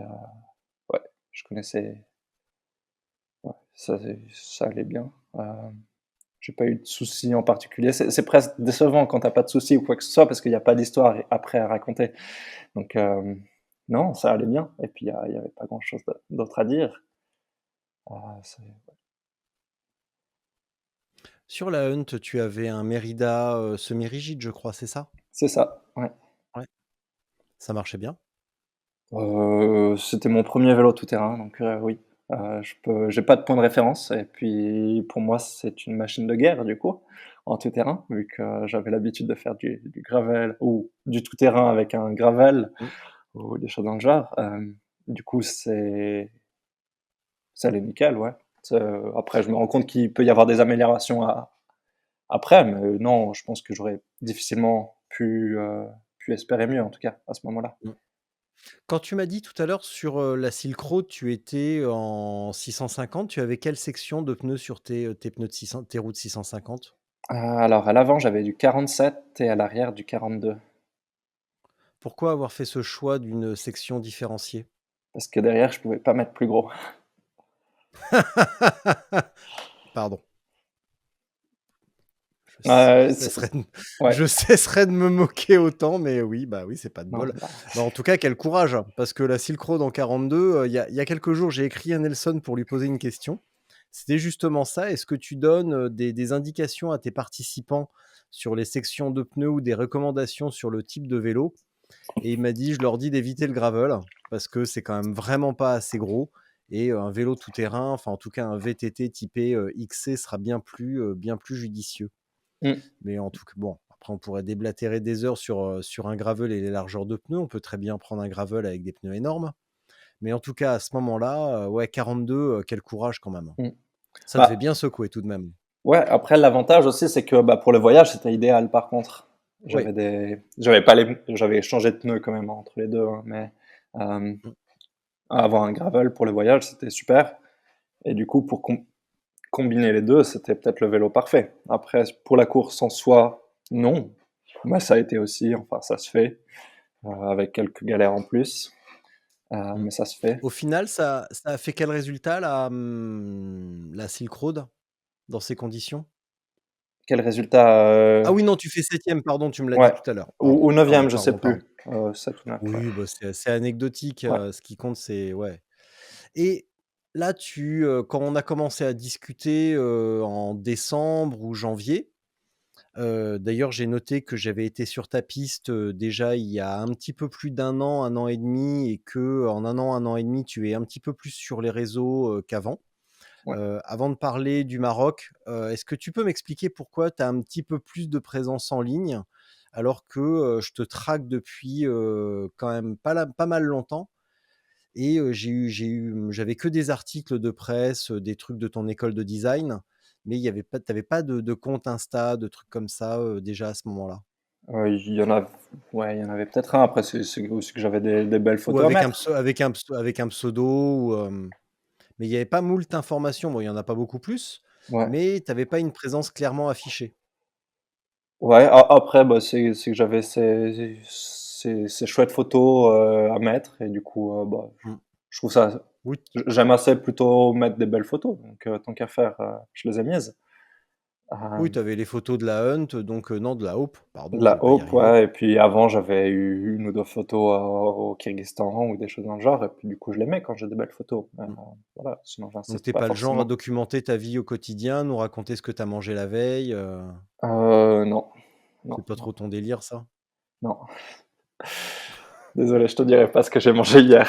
ouais, je connaissais, ouais, ça allait bien. J'ai pas eu de soucis en particulier. C'est presque décevant quand t'as pas de soucis ou quoi que ce soit parce qu'il y a pas d'histoire après à raconter. Donc, non, ça allait bien. Et puis, il y avait pas grand-chose d'autre à dire. C'est Sur la Hunt, tu avais un Mérida, semi-rigide, je crois, c'est ça? c'est ça, ouais. Ouais. Ça marchait bien? C'était mon premier vélo tout-terrain, donc oui, j'ai pas de point de référence et puis pour moi, c'est une machine de guerre du coup, en tout-terrain, vu que j'avais l'habitude de faire du gravel ou du tout-terrain avec un gravel Mmh. ou des choses dans le genre, du coup, ça allait nickel, ouais. Après je me rends compte qu'il peut y avoir des améliorations après, mais non, je pense que j'aurais difficilement pu espérer mieux en tout cas, à ce moment-là. Mmh. Quand tu m'as dit tout à l'heure sur, la Silk Road, tu étais en 650, tu avais quelle section de pneus sur tes pneus de 600 tes roues de 650? Alors à l'avant, j'avais du 47 et à l'arrière du 42. Pourquoi avoir fait ce choix d'une section différenciée? Parce que derrière, je pouvais pas mettre plus gros. Pardon, C'est cesserai de ouais, je cesserai de me moquer autant, mais oui, bah, oui, c'est pas de non, bol. bah, Bah, en tout cas, quel courage, hein, parce que la Silk Road en 42, il y a quelques jours, j'ai écrit à Nelson pour lui poser une question. C'était justement ça: «Est-ce que tu donnes, des indications à tes participants sur les sections de pneus ou des recommandations sur le type de vélo?» Et il m'a dit: «Je leur dis d'éviter le gravel parce que c'est quand même vraiment pas assez gros et un vélo tout-terrain, enfin, en tout cas, un VTT typé, XC sera bien plus judicieux». mmh, Mais en tout cas, bon, après on pourrait déblatérer des heures sur un gravel et les largeurs de pneus. On peut très bien prendre un gravel avec des pneus énormes. Mais en tout cas, à ce moment-là, ouais, 42, quel courage quand même. mmh. Ça devait Bah, bien secouer tout de même. ouais, après l'avantage aussi, c'est que, bah, pour le voyage, c'était idéal par contre. Oui. J'avais pas j'avais changé de pneus quand même entre les 2, hein, mais, hem, Mmh. avoir un gravel pour le voyage, c'était super et du coup, pour combiner les 2, c'était peut-être le vélo parfait. Après, pour la course en soi, non, mais ça a été aussi, enfin ça se fait, avec quelques galères en plus, Mmh. mais ça se fait. Au final, ça a fait quel résultat la Silk Road dans ces conditions? Quel résultat, Ah oui, non, tu fais 7e, pardon, tu me l'as dit ouais, tout à l'heure. ou Pardon, pardon, 9e, je sais pardon, pardon. plus, 7 ou 9, ouais. Oui, bah, c'est anecdotique, Ouais, ce qui compte, c'est ouais. Et là, quand on a commencé à discuter, en décembre ou janvier, d'ailleurs, j'ai noté que j'avais été sur ta piste, déjà il y a un petit peu plus d'un an, 1 an et demi et qu'en 1 an et demi, tu es un petit peu plus sur les réseaux, qu'avant. ouais. Avant de parler du Maroc, est-ce que tu peux m'expliquer pourquoi tu as un petit peu plus de présence en ligne? Alors que, je te traque depuis, quand même pas mal longtemps et j'avais que des articles de presse, des trucs de ton école de design, mais il y avait pas tu avais pas de compte Insta, de trucs comme ça, déjà à ce moment-là? Il y en a ouais, il y en avait peut-être un, après c'est aussi que j'avais des belles Ou photos à mettre. avec un pseudo ou, mais il y avait pas moult informations. Bon, il y en a pas beaucoup plus, Ouais. mais tu avais pas une présence clairement affichée. Ouais, après, bah, c'est que j'avais ces chouettes photos, à mettre et du coup, bah, Mmh. je trouve ça Oui, j'aime assez plutôt mettre des belles photos, donc tant qu'à faire, je les ai mises. oui, Hem, tu avais les photos de la Hunt, donc non, de la Hope, de pardon, je la vais pas y Hope, arriver. ouais, et puis avant, j'avais eu 1 ou 2 photos, au Kirghizistan ou des choses dans le genre et puis du coup, je les mets quand j'ai des belles photos. Mmh. Voilà, sinon Donc j'insiste tu pas pas le genre à forcément. documenter ta vie au quotidien, nous raconter ce que tu as mangé la veille, Non, non, c'est pas non, trop ton délire ça? non. Désolé, je te dirai pas ce que j'ai mangé hier.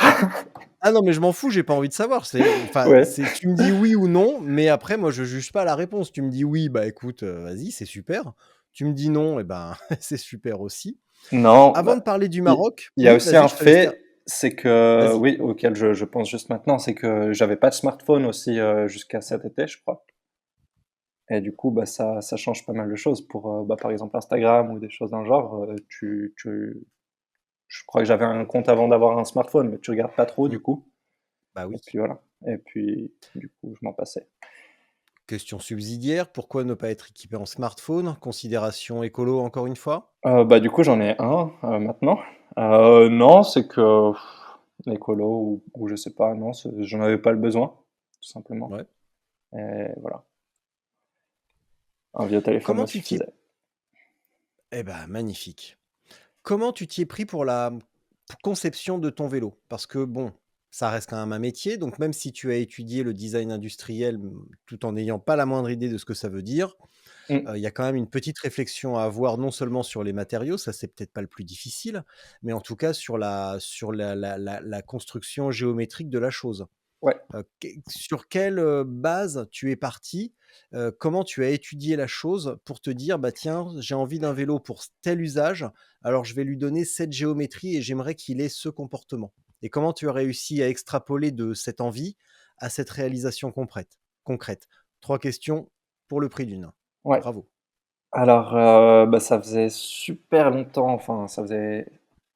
Ah non, mais je m'en fous, j'ai pas envie de savoir. Ouais. C'est tu me dis oui ou non, mais après moi je juge pas la réponse. Tu me dis oui, bah écoute, vas-y, c'est super. Tu me dis non, et ben, c'est super aussi. Non, Avant bah, de parler du il Maroc il y a oui, aussi vas-y, un je te laisse ter fait, c'est que vas-y. oui, auquel je pense juste maintenant, c'est que j'avais pas de smartphone aussi, jusqu'à cet été, je crois et du coup, bah, ça change pas mal de choses pour, bah, par exemple Instagram ou des choses dans le genre, je crois que j'avais un compte avant d'avoir un smartphone, mais tu regardes pas trop Mmh, du coup bah et oui. puis voilà et puis du coup, je m'en passais. Question subsidiaire, pourquoi ne pas être équipé en smartphone? Considération écolo encore une fois? Bah, du coup, j'en ai un, maintenant. Non, c'est que écolo ou je sais pas, non, j'en avais pas le besoin, tout simplement. Ouais. Et voilà, un vieux téléphone me Comment tu t'y es suffisait. eh ben, magnifique. Comment tu t'y es pris pour la conception de ton vélo? Parce que bon, ça reste quand même un métier, donc même si tu as étudié le design industriel, tout en n'ayant pas la moindre idée de ce que ça veut dire, Mmh, il y a quand même une petite réflexion à avoir non seulement sur les matériaux, ça c'est peut-être pas le plus difficile, mais en tout cas sur la construction géométrique de la chose. ouais. Sur quelle, base tu es parti? Comment tu as étudié la chose pour te dire: «Bah, tiens, j'ai envie d'un vélo pour tel usage, alors je vais lui donner cette géométrie et j'aimerais qu'il ait ce comportement». Et comment tu as réussi à extrapoler de cette envie à cette réalisation concrète? 3 questions pour le prix d'une. Ouais. Bravo. Alors, bah, ça faisait super longtemps, enfin, ça faisait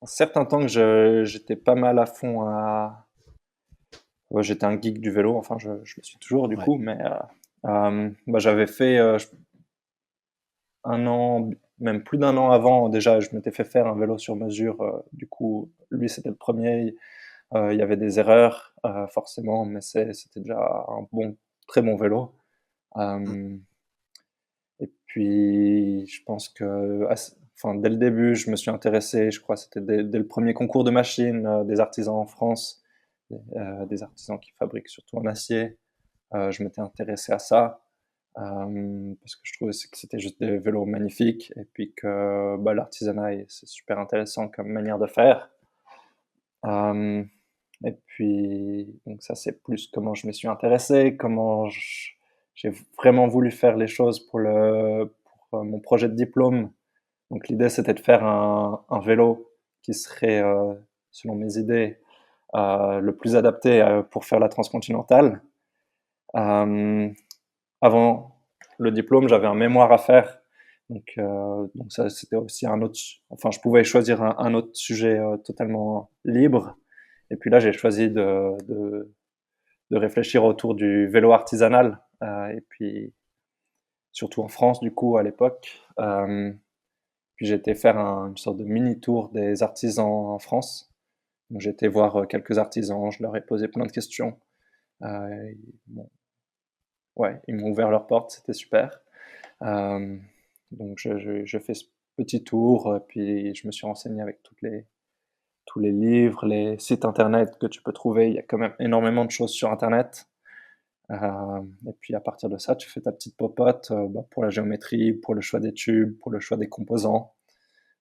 un certain temps que j'étais pas mal à fond à ouais, j'étais un geek du vélo, enfin, je le suis toujours du Ouais. coup, mais, bah, j'avais fait, 1 an, même plus d'1 an avant, déjà, je m'étais fait faire un vélo sur mesure, du coup, lui, c'était le premier. Il y avait des erreurs, forcément, mais c'était déjà un très bon vélo. Mmh. Hem Et puis, je pense que enfin, dès le début, je me suis intéressé, je crois que c'était dès le premier concours de machines, des artisans en France, des artisans qui fabriquent surtout en acier. Je m'étais intéressé à ça, parce que je trouvais que c'était juste des vélos magnifiques et puis que, bah, l'artisanat c'est super intéressant comme manière de faire. Hem Et puis, donc ça, c'est plus comment je me suis intéressé, comment j'ai vraiment voulu faire les choses pour mon projet de diplôme. Donc l'idée, c'était de faire un vélo qui serait, selon mes idées, le plus adapté, pour faire la transcontinentale. Hem, Avant le diplôme, j'avais un mémoire à faire, donc ça, c'était aussi un autre enfin, je pouvais choisir un autre sujet, totalement libre. Et puis là, j'ai choisi de réfléchir autour du vélo artisanal, et puis surtout en France, du coup, à l'époque. Puis j'ai été faire une sorte de mini tour des artisans en France. Donc j'ai été voir quelques artisans, je leur ai posé plein de questions. Ils m'ont ouais, ils m'ont ouvert leurs portes, c'était super. Euh, donc je fais ce petit tour, puis je me suis renseigné avec tous les livres, les sites internet que tu peux trouver. Il y a quand même énormément de choses sur internet. Et puis à partir de ça, tu fais ta petite popote, bah, pour la géométrie, pour le choix des tubes, pour le choix des composants.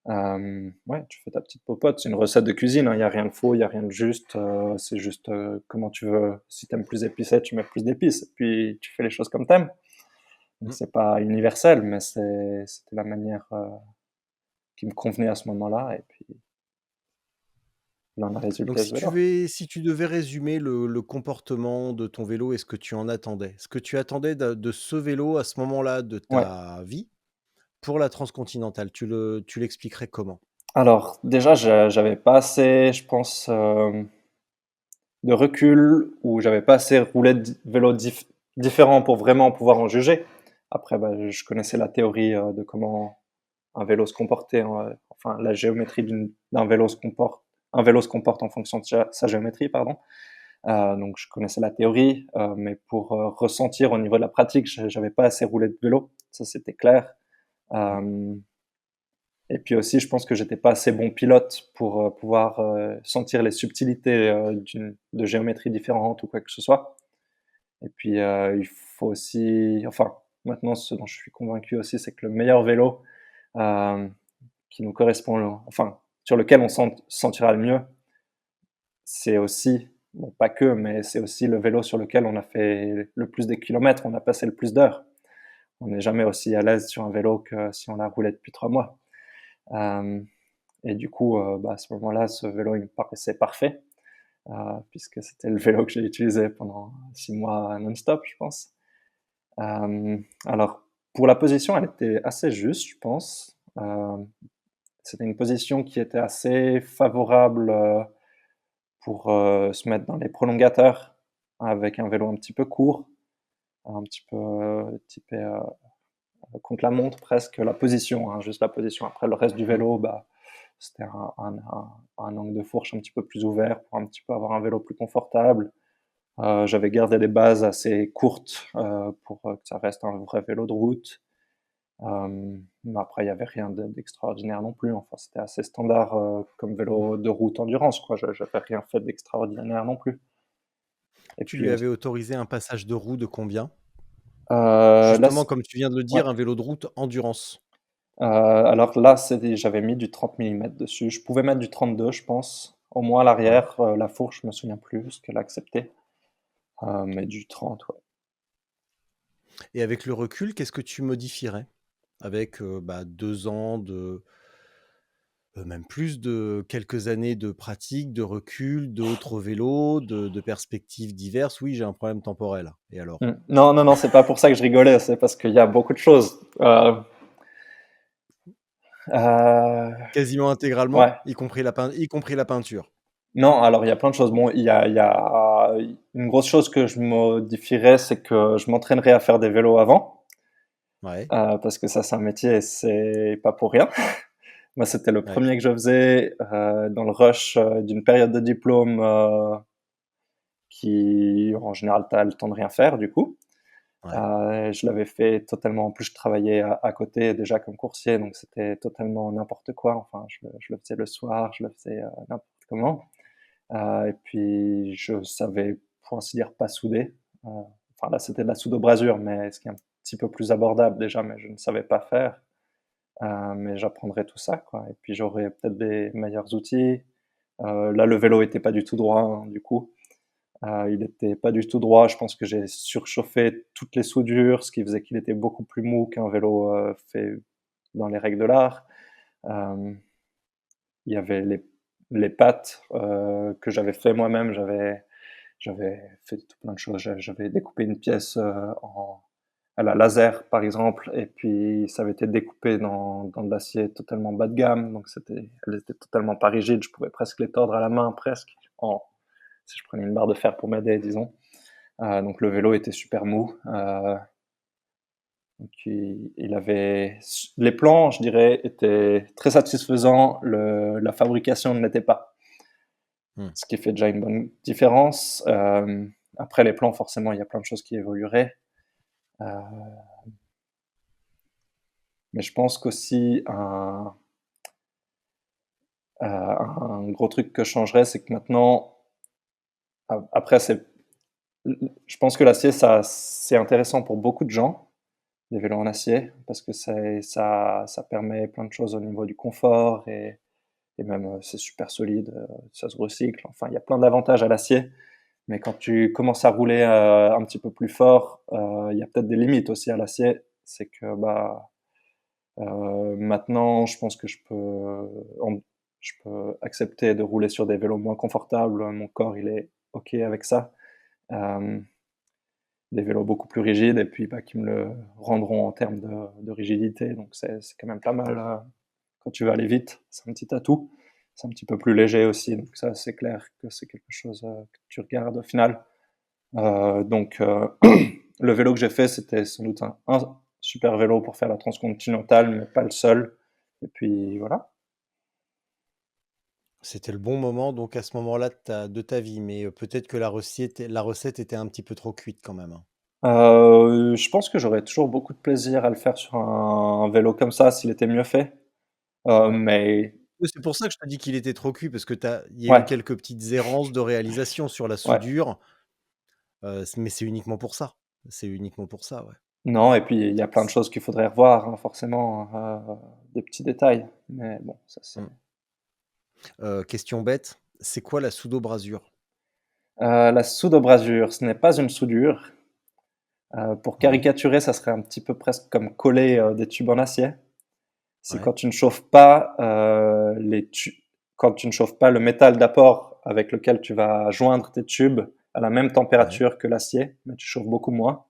Ouais, tu fais ta petite popote. C'est une recette de cuisine, hein, il y a rien de faux, il y a rien de juste, c'est juste, comment tu veux. Si tu aimes plus épicé, tu mets plus d'épices et puis tu fais les choses comme tu aimes. Donc Mmh. c'est pas universel, mais c'était la manière, qui me convenait à ce moment-là et puis il en a Donc résulté ce vélo. si tu devais résumer le comportement de ton vélo et ce que tu en attendais, ce que tu attendais de ce vélo à ce moment-là de Ouais. ta vie, pour la transcontinentale, tu l'expliquerais comment? Alors déjà, j'avais pas assez, je pense, de recul, ou j'avais pas assez roulé de vélo différents pour vraiment pouvoir en juger. Après, bah, je connaissais la théorie, de comment un vélo se comportait, enfin la géométrie d'un vélo se comporte. Un vélo se comporte en fonction de sa géométrie, pardon. Donc je connaissais la théorie, mais pour ressentir au niveau de la pratique, j'avais pas assez roulé de vélo, ça c'était clair. Mmh. Euh, et puis aussi, je pense que j'étais pas assez bon pilote pour pouvoir sentir les subtilités de géométrie différente ou quoi que ce soit. Et puis il faut aussi, enfin, maintenant, ce dont je suis convaincu aussi, c'est que le meilleur vélo euh, qui nous correspond, enfin, sur lequel on se sentira le mieux, c'est aussi, bon, pas que, mais c'est aussi le vélo sur lequel on a fait le plus de kilomètres, on a passé le plus d'heures. On n'est jamais aussi à l'aise sur un vélo que si on l'a roulé depuis 3 mois. Euh, Et du coup, bah, à ce moment-là, ce vélo, il me paraissait parfait, puisque c'était le vélo que j'ai utilisé pendant 6 mois non-stop, je pense. Alors, pour la position, elle était assez juste, je pense. C'était une position qui était assez favorable pour se mettre dans les prolongateurs avec un vélo un petit peu court, un petit peu typé contre la montre presque, la position, hein, juste la position. Après, le reste du Mmh. vélo, bah, C'était un angle de fourche un petit peu plus ouvert pour un petit peu avoir un vélo plus confortable. J'avais gardé des bases assez courtes pour que ça reste un vrai vélo de route. Mais après, il n'y avait rien d'extraordinaire non plus. Enfin, c'était assez standard comme Mmh. vélo de route endurance, quoi. J'avais rien fait d'extraordinaire non plus. Et Tu puis, lui avais autorisé un passage de roue de combien? là, Justement, comme tu viens de le ouais. dire, un vélo de route endurance. Alors là, j'avais mis du 30 millimètres dessus. Je pouvais mettre du 32, je pense. Au moins à Ouais. l'arrière, la fourche, je me souviens plus ce qu'elle a accepté. Mais du 30, ouais. Et avec le recul, qu'est-ce que tu modifierais? Avec, 2 ans de même plus, de quelques années de pratique, de recul, d'autres vélos, de perspectives diverses. Oui, j'ai un problème temporel. Et alors? Non, non, non, c'est pas pour ça que je rigolais, c'est parce qu'il y a beaucoup de choses. Euh, Quasiment ouais. intégralement, y compris la peinture? Non, alors il y a plein de choses. Bon, il y a une grosse chose que je modifierais, c'est que je m'entraînerais à faire des vélos avant, Ouais, parce que ça, c'est un métier et c'est pas pour rien. Moi, c'était le ouais, premier que je faisais dans le rush d'une période de diplôme qui, en général, tu as le temps de rien faire, du coup. ouais. Je l'avais fait totalement. En plus, je travaillais à côté déjà comme coursier, donc c'était totalement n'importe quoi. Enfin, je le faisais le soir, je le faisais n'importe comment. Et puis, je savais, pour ainsi dire, pas souder. Enfin, là, c'était de la soude-brasure, mais ce qui est un petit peu plus abordable déjà, mais je ne savais pas faire. Mais j'apprendrai tout ça, quoi. Et puis, j'aurai peut-être des meilleurs outils. Là, le vélo était pas du tout droit, hein, du coup. Il était pas du tout droit. Je pense que j'ai surchauffé toutes les soudures, ce qui faisait qu'il était beaucoup plus mou qu'un vélo fait dans les règles de l'art. Euh, il y avait les pattes que j'avais fait moi-même. J'avais fait tout plein de choses. J'avais découpé une pièce à la laser, par exemple, et puis ça avait été découpé dans de l'acier totalement bas de gamme. Donc elles étaient totalement pas rigides. Je pouvais presque les tordre à la main, presque, si je prenais une barre de fer pour m'aider, disons. Donc le vélo était super mou. Donc il avait les plans, je dirais, étaient très satisfaisants. La fabrication ne l'était pas, Mmh. ce qui fait déjà une bonne différence. Après les plans, forcément, il y a plein de choses qui évolueraient. Euh, mais je pense qu'aussi un gros truc que je changerais, c'est que maintenant, après, je pense que l'acier, ça, c'est intéressant pour beaucoup de gens, les vélos en acier, parce que ça permet plein de choses au niveau du confort et même c'est super solide, ça se recycle. Enfin, il y a plein d'avantages à l'acier. Mais quand tu commences à rouler un petit peu plus fort, il y a peut-être des limites aussi à l'acier. C'est que maintenant, je pense que je peux accepter de rouler sur des vélos moins confortables. Mon corps, il est OK avec ça. Euh, des vélos beaucoup plus rigides et puis qui me le rendront en termes de rigidité. Donc c'est quand même pas mal quand tu veux aller vite. C'est un petit atout. C'est un petit peu plus léger aussi. Donc ça, c'est clair que c'est quelque chose que tu regardes au final. Le vélo que j'ai fait, c'était sans doute un super vélo pour faire la transcontinentale, mais pas le seul. Et puis voilà. C'était le bon moment donc à ce moment-là de ta vie, mais peut-être que la recette était un petit peu trop cuite quand même, hein? Je pense que j'aurais toujours beaucoup de plaisir à le faire sur un vélo comme ça s'il était mieux fait. Ouais. Mais Oui, c'est pour ça que je te dis qu'il était trop cuit parce que il y a eu ouais, quelques petites errances de réalisation sur la ouais. soudure, mais c'est uniquement pour ça. C'est uniquement pour ça, ouais. Non, et puis il y a plein de choses qu'il faudrait revoir, hein, forcément, des petits détails. Mais bon, ça c'est. Mmh. Question bête, c'est quoi la pseudo-brasure? La soude-brasure, ce n'est pas une soudure. Pour Ouais, caricaturer, ça serait un petit peu presque comme coller des tubes en acier. C'est ouais, quand tu ne chauffes pas le métal d'apport avec lequel tu vas joindre tes tubes à la même ouais, température que l'acier, mais tu chauffes beaucoup moins.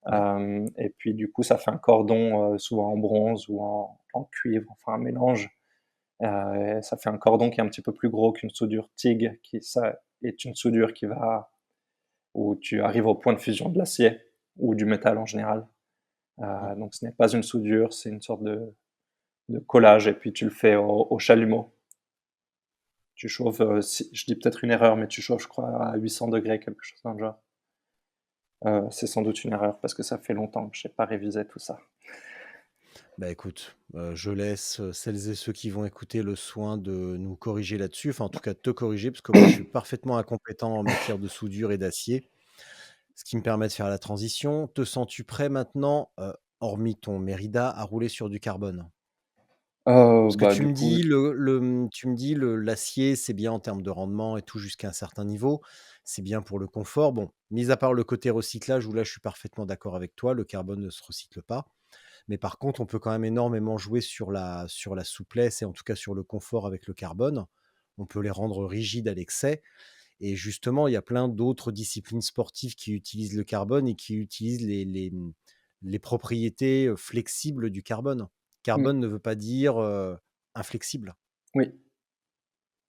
ouais. Et puis du coup, ça fait un cordon souvent en bronze ou en cuivre, enfin un mélange. Et ça fait un cordon qui est un petit peu plus gros qu'une soudure TIG, qui ça est une soudure où tu arrives au point de fusion de l'acier ou du métal en général. Mmh. Donc ce n'est pas une soudure, c'est une sorte de collage et puis tu le fais au chalumeau. Tu chauffes, je dis peut-être une erreur, mais tu chauffes, je crois, à 800 degrés, quelque chose dans le genre. C'est sans doute une erreur parce que ça fait longtemps que je n'ai pas révisé tout ça. Bah, écoute, je laisse, celles et ceux qui vont écouter le soin de nous corriger là-dessus, enfin, en tout cas, de te corriger parce que moi, je suis parfaitement incompétent en matière de soudure et d'acier, ce qui me permet de faire la transition. Te sens-tu prêt maintenant, hormis ton Mérida, à rouler sur du carbone? Parce que Bah, tu du me coup, dis tu me dis l'acier, c'est bien en termes de rendement et tout jusqu'à un certain niveau, c'est bien pour le confort. Bon, mis à part le côté recyclage où là, je suis parfaitement d'accord avec toi, le carbone ne se recycle pas. Mais par contre, on peut quand même énormément jouer sur la souplesse et en tout cas sur le confort avec le carbone. On peut les rendre rigides à l'excès et justement, il y a plein d'autres disciplines sportives qui utilisent le carbone et qui utilisent les propriétés, flexibles du carbone. mmh, Carbone ne veut pas dire, inflexible. oui.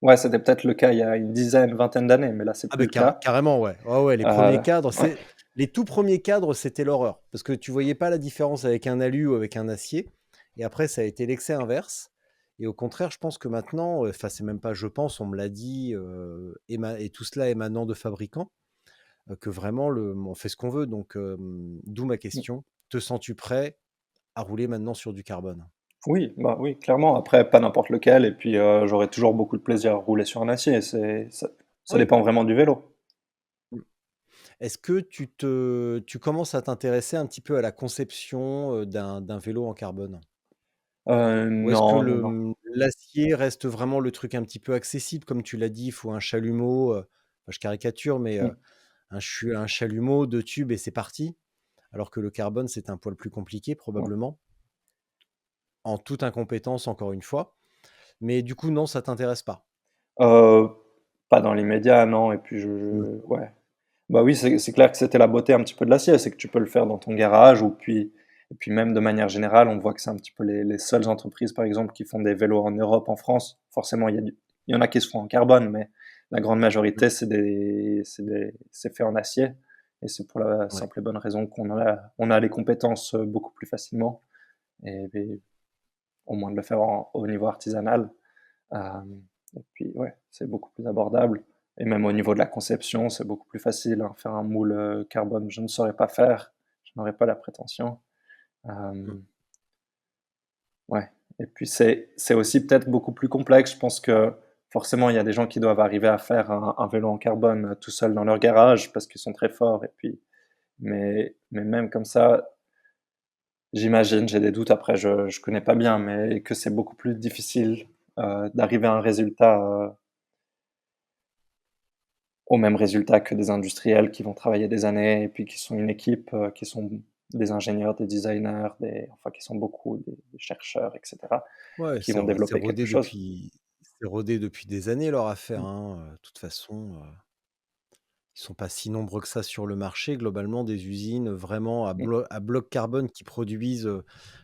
Ouais, c'était peut-être le cas il y a une dizaine, vingtaine d'années, mais là, c'est Ah plus beh, le cas. carrément, ouais. Ouais, ouais, les premiers Heu, cadres, ouais, c'est les tout premiers cadres, c'était l'horreur parce que tu voyais pas la différence avec un alu ou avec un acier et après ça a été l'excès inverse et au contraire, je pense que maintenant, enfin, c'est même pas je pense, on me l'a dit, et tout cela émanant de fabricants, que vraiment on fait ce qu'on veut donc d'où ma mmh. question: te sens-tu prêt à rouler maintenant sur du carbone? Oui, bah, oui, clairement. Après, pas n'importe lequel et puis, j'aurais toujours beaucoup de plaisir à rouler sur un acier. Ça Oui. dépend vraiment du vélo. Mmh. Est-ce que tu commences à t'intéresser un petit peu à la conception, d'un vélo en carbone? Ou est-ce que Non, non, non. l'acier reste vraiment le truc un petit peu accessible? Comme tu l'as dit, il faut un chalumeau, enfin je caricature, mais Mmh. un chalumeau, 2 tubes et c'est parti. Alors que le carbone, c'est un poil plus compliqué Ouais. probablement, en toute incompétence encore une fois. Mais du coup, non, ça t'intéresse pas? Heu, Pas dans l'immédiat, non et puis Mmh. ouais. Bah, oui, c'est clair que c'était la beauté un petit peu de l'acier, c'est que tu peux le faire dans ton garage ou puis et puis même de manière générale, on voit que c'est un petit peu les seules entreprises, par exemple, qui font des vélos en Europe, en France. Forcément, il y en a qui se font en carbone, mais la grande Mmh. majorité, c'est fait en acier et c'est pour la Ouais. simple et bonne raison on a les compétences, beaucoup plus facilement et au moins de le faire au niveau artisanal. Et puis ouais, c'est beaucoup plus abordable et même au niveau de la conception, c'est beaucoup plus facile, hein. Faire un moule, carbone, je ne saurais pas faire, je n'aurais pas la prétention. Mmh. Hem, ouais et puis c'est aussi peut-être beaucoup plus complexe. Je pense que forcément, il y a des gens qui doivent arriver à faire un vélo en carbone, tout seuls dans leur garage parce qu'ils sont très forts et puis mais même comme ça, j'imagine, j'ai des doutes après je connais pas bien, mais que c'est beaucoup plus difficile, d'arriver à un résultat, au même résultat que des industriels qui vont travailler des années et puis qui sont une équipe, qui sont des ingénieurs, des designers, enfin qui sont beaucoup des chercheurs et cetera, Ouais, qui vont développer quelque chose. c'est rodé depuis des années leur affaire, Mmh, hein, de toute façon, ils sont pas si nombreux que ça sur le marché. Globalement, des usines vraiment mmh. à bloc carbone qui produisent,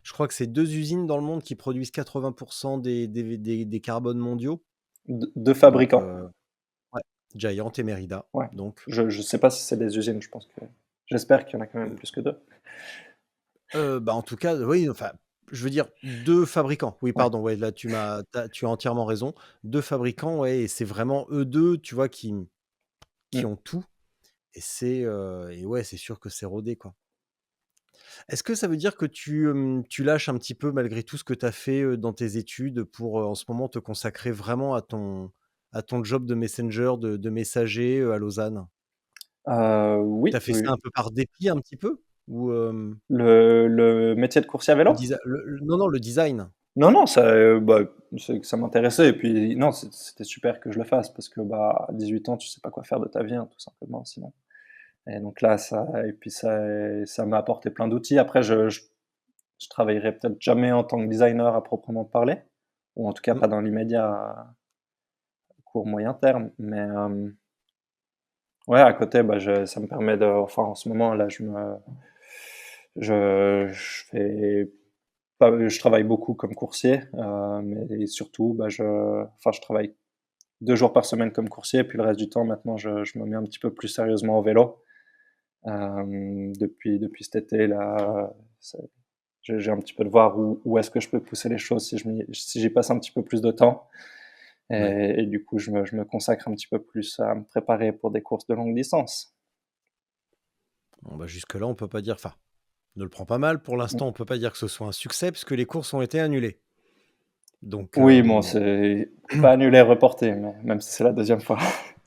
je crois que c'est 2 usines dans le monde qui produisent 80 des carbones mondiaux. 2 Donc, fabricants, ouais, Giant et Merida, ouais. donc. Je sais pas si c'est des usines, je pense que j'espère qu'il y en a quand même Heu plus que 2. bah, en tout cas, oui, enfin, je veux dire 2 fabricants. Oui, Ouais, pardon, ouais, là, tu as entièrement raison. 2 fabricants, ouais et c'est vraiment eux 2, tu vois, qui mmh. ont tout et ouais, c'est sûr que c'est rodé, quoi. Est-ce que ça veut dire que tu lâches un petit peu malgré tout ce que tu as fait, dans tes études pour, en ce moment te consacrer vraiment à ton job de messenger, de messager, à Lausanne? Tu as Oui, fait ça oui. un peu par dépit un petit peu? Ou, Le métier de coursier à vélo? le non, non, le design? Non, non, ça, bah, c'est que ça m'intéressait et puis non, c'était super que je le fasse parce que, bah, à 18 ans, tu sais pas quoi faire de ta vie, hein, tout simplement, sinon. Et donc là, ça m'a apporté plein d'outils. Après, je travaillerai peut-être jamais en tant que designer à proprement parler, ou en tout cas Mmh, pas dans l'immédiat à court moyen terme. Mais, ouais, à côté, bah, ça me permet enfin, en ce moment, là, je fais pas je travaille beaucoup comme coursier, mais surtout, bah, enfin, je travaille 2 jours par semaine comme coursier, puis le reste du temps, maintenant, je me mets un petit peu plus sérieusement au vélo. Depuis cet été là, c'est j'ai un petit peu de voir où est-ce que je peux pousser les choses si j'y passe un petit peu plus de temps Ouais. et du coup, je me consacre un petit peu plus à me préparer pour des courses de longue distance. Bon, bah, jusque-là, on peut pas dire enfin, ne le prends pas mal, pour Mmh. l'instant, on peut pas dire que ce soit un succès puisque les courses ont été annulées. Donc, Oui, bon, c'est pas annulé, reporté, mais même si c'est la deuxième fois.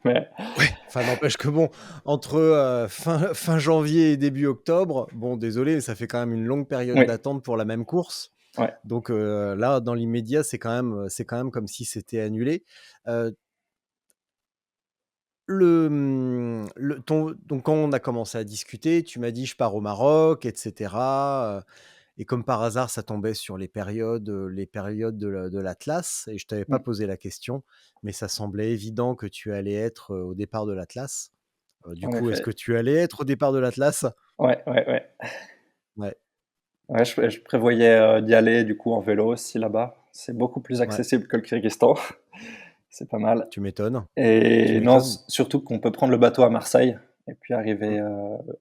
Mais ouais, enfin, n'empêche que bon, entre, fin janvier et début octobre, bon, désolé, ça fait quand même une longue période oui, d'attente pour la même course. ouais, Donc, là, dans l'immédiat, c'est quand même comme si c'était annulé. Heu, donc quand on a commencé à discuter, tu m'as dit: «Je pars au Maroc» et cetera, et comme par hasard, ça tombait sur les périodes de l'Atlas et je t'avais pas mmh, posé la question, mais ça semblait évident que tu allais être, au départ de l'Atlas. Du en coup, est-ce effet. que tu allais être au départ de l'Atlas? Ouais, ouais, ouais. Ouais, Ouais, je prévoyais, d'y aller du coup en vélo aussi là-bas. C'est beaucoup plus ouais, accessible que le Kirghizstan. C'est pas mal tu m'étonnes, tu et non, m'étonnes. surtout qu'on peut prendre le bateau à Marseille et puis Mmh, arriver,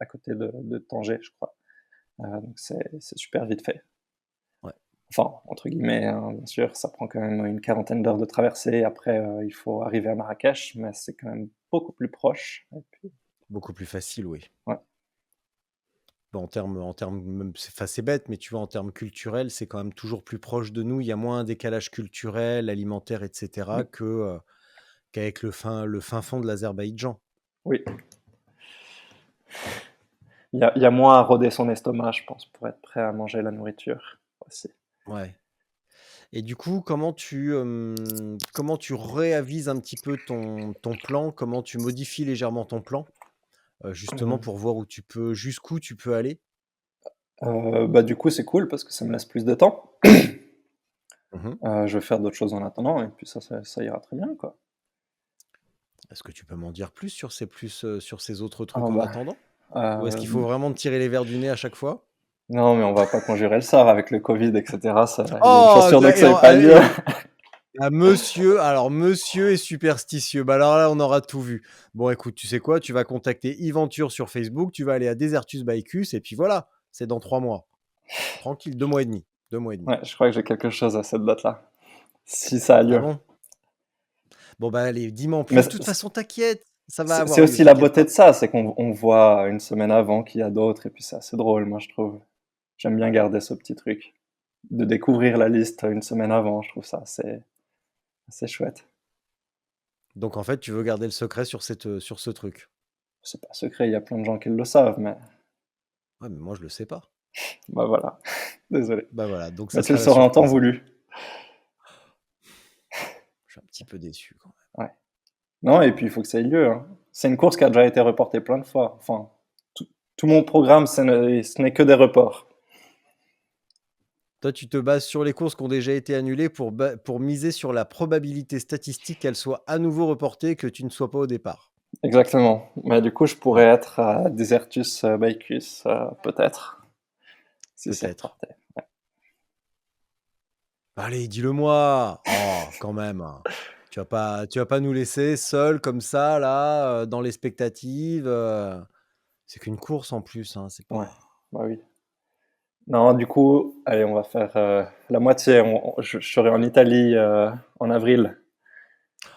à côté de Tanger, je crois. Donc c'est super vite fait. ouais. Enfin, entre guillemets, hein, bien sûr, ça prend quand même une quarantaine d'heures de traversée. Après, il faut arriver à Marrakech, mais c'est quand même beaucoup plus proche et puis Beaucoup plus facile, oui. ouais. Bah, en termes même c'est bête, mais tu vois, en termes culturels, c'est quand même toujours plus proche de nous. Il y a moins un décalage culturel, alimentaire et cetera Mmh, qu'avec le fin fond de l'Azerbaïdjan. oui, il y a moins à rôder son estomac, je pense, pour être prêt à manger la nourriture aussi. Ouais. Et du coup, comment tu réavises un petit peu ton plan? Comment tu modifies légèrement ton plan? Justement Mmh. pour voir jusqu'où tu peux aller? Bah, du coup, c'est cool parce que ça me laisse plus de temps. Mmh. Je vais faire d'autres choses en attendant et puis ça ira très bien, quoi. Est-ce que tu peux m'en dire sur ces autres Ah trucs en bah, attendant? Ou est-ce qu'il faut hem, vraiment te tirer les verres du nez à chaque fois? non, mais on va pas conjurer le sort avec le covid et cetera, ça il y a une chance Oh! sur 2 que ça ait pas lieu. Monsieur est superstitieux. Bah, alors là, on aura tout vu. Bon, écoute, tu sais quoi? Tu vas contacter Yventure sur Facebook, tu vas aller à Desertus Bicus et puis voilà, c'est dans 3 mois. Tranquille, 2 mois et demi, 2 mois et demi. Ouais, je crois que j'ai quelque chose à cette date-là, si ça a Ah lieu. bon? Bon, bah, allez, dis-moi en Mais plus. De toute façon, t'inquiète, ça va c'est avoir lieu, aussi la t'inquiète beauté pas. de ça, c'est qu'on voit une semaine avant qu'il y a d'autres et puis c'est assez drôle, moi, je trouve. J'aime bien garder ce petit truc, de découvrir la liste une semaine avant, je trouve ça assez chouette. Donc en fait, tu veux garder le secret sur ce truc? C'est pas secret, il y a plein de gens qui le savent, mais Ouais, mais moi, je le sais pas. bah, voilà, désolé. Bah, voilà, donc Bah, ça tu le sera la sauras en temps surprise. voulu. Je suis un petit peu déçu quand même. Ouais. Non et puis il faut que ça ait lieu, hein. C'est une course qui a déjà été reportée plein de fois. Enfin, tout tout mon programme, ce n'est que des reports. Toi, tu te bases sur les courses qui ont déjà été annulées pour miser sur la probabilité statistique qu'elles soient à nouveau reportées et que tu ne sois pas au départ. Exactement. Mais du coup, je pourrais Ouais, être à Desertus, Bicus, peut-être, si c'est peut-être. reporté. Allez, dis-le-moi! Oh, quand même, hein. Tu vas pas nous laisser seuls comme ça là, dans l'expectative, c'est qu'une course en plus, hein, c'est Ouais, pas bah, oui. Non, du coup, allez, on va faire, la moitié. Je serai en Italie, en avril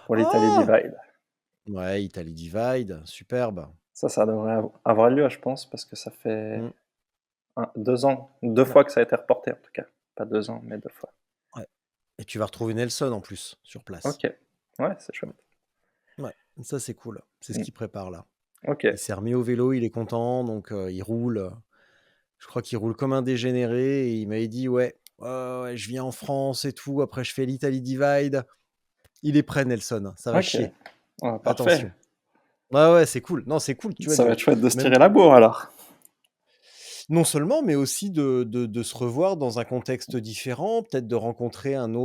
pour l'Italie oh! Divide. Ouais, Italy Divide, superbe. Ça devrait avoir lieu, je pense, parce que ça fait Mmh. 2 ans, 2 Ouais, fois que ça a été reporté en tout cas. Pas 2 ans, mais 2 fois. ouais, et tu vas retrouver Nelson en plus, sur place. OK. Ouais, c'est Mmh. chouette. Ouais, ça c'est cool. C'est ce Mmh. qu'il prépare là. OK. Il s'est remis au vélo, il est content, donc il roule, je crois qu'il roule comme un dégénéré et il m'avait dit: «Ouais, ouais, ouais, ouais, je viens en France et tout, après je fais l'Italy Divide». Il est prêt Nelson, ça va OK. chier. Ouais, Attention. parfait. Ouais, ouais, c'est cool. Non, c'est cool, tu vois, Ça va de être chouette de se même tirer la bourre alors. non seulement, mais aussi de se revoir dans un contexte différent, peut-être de rencontrer une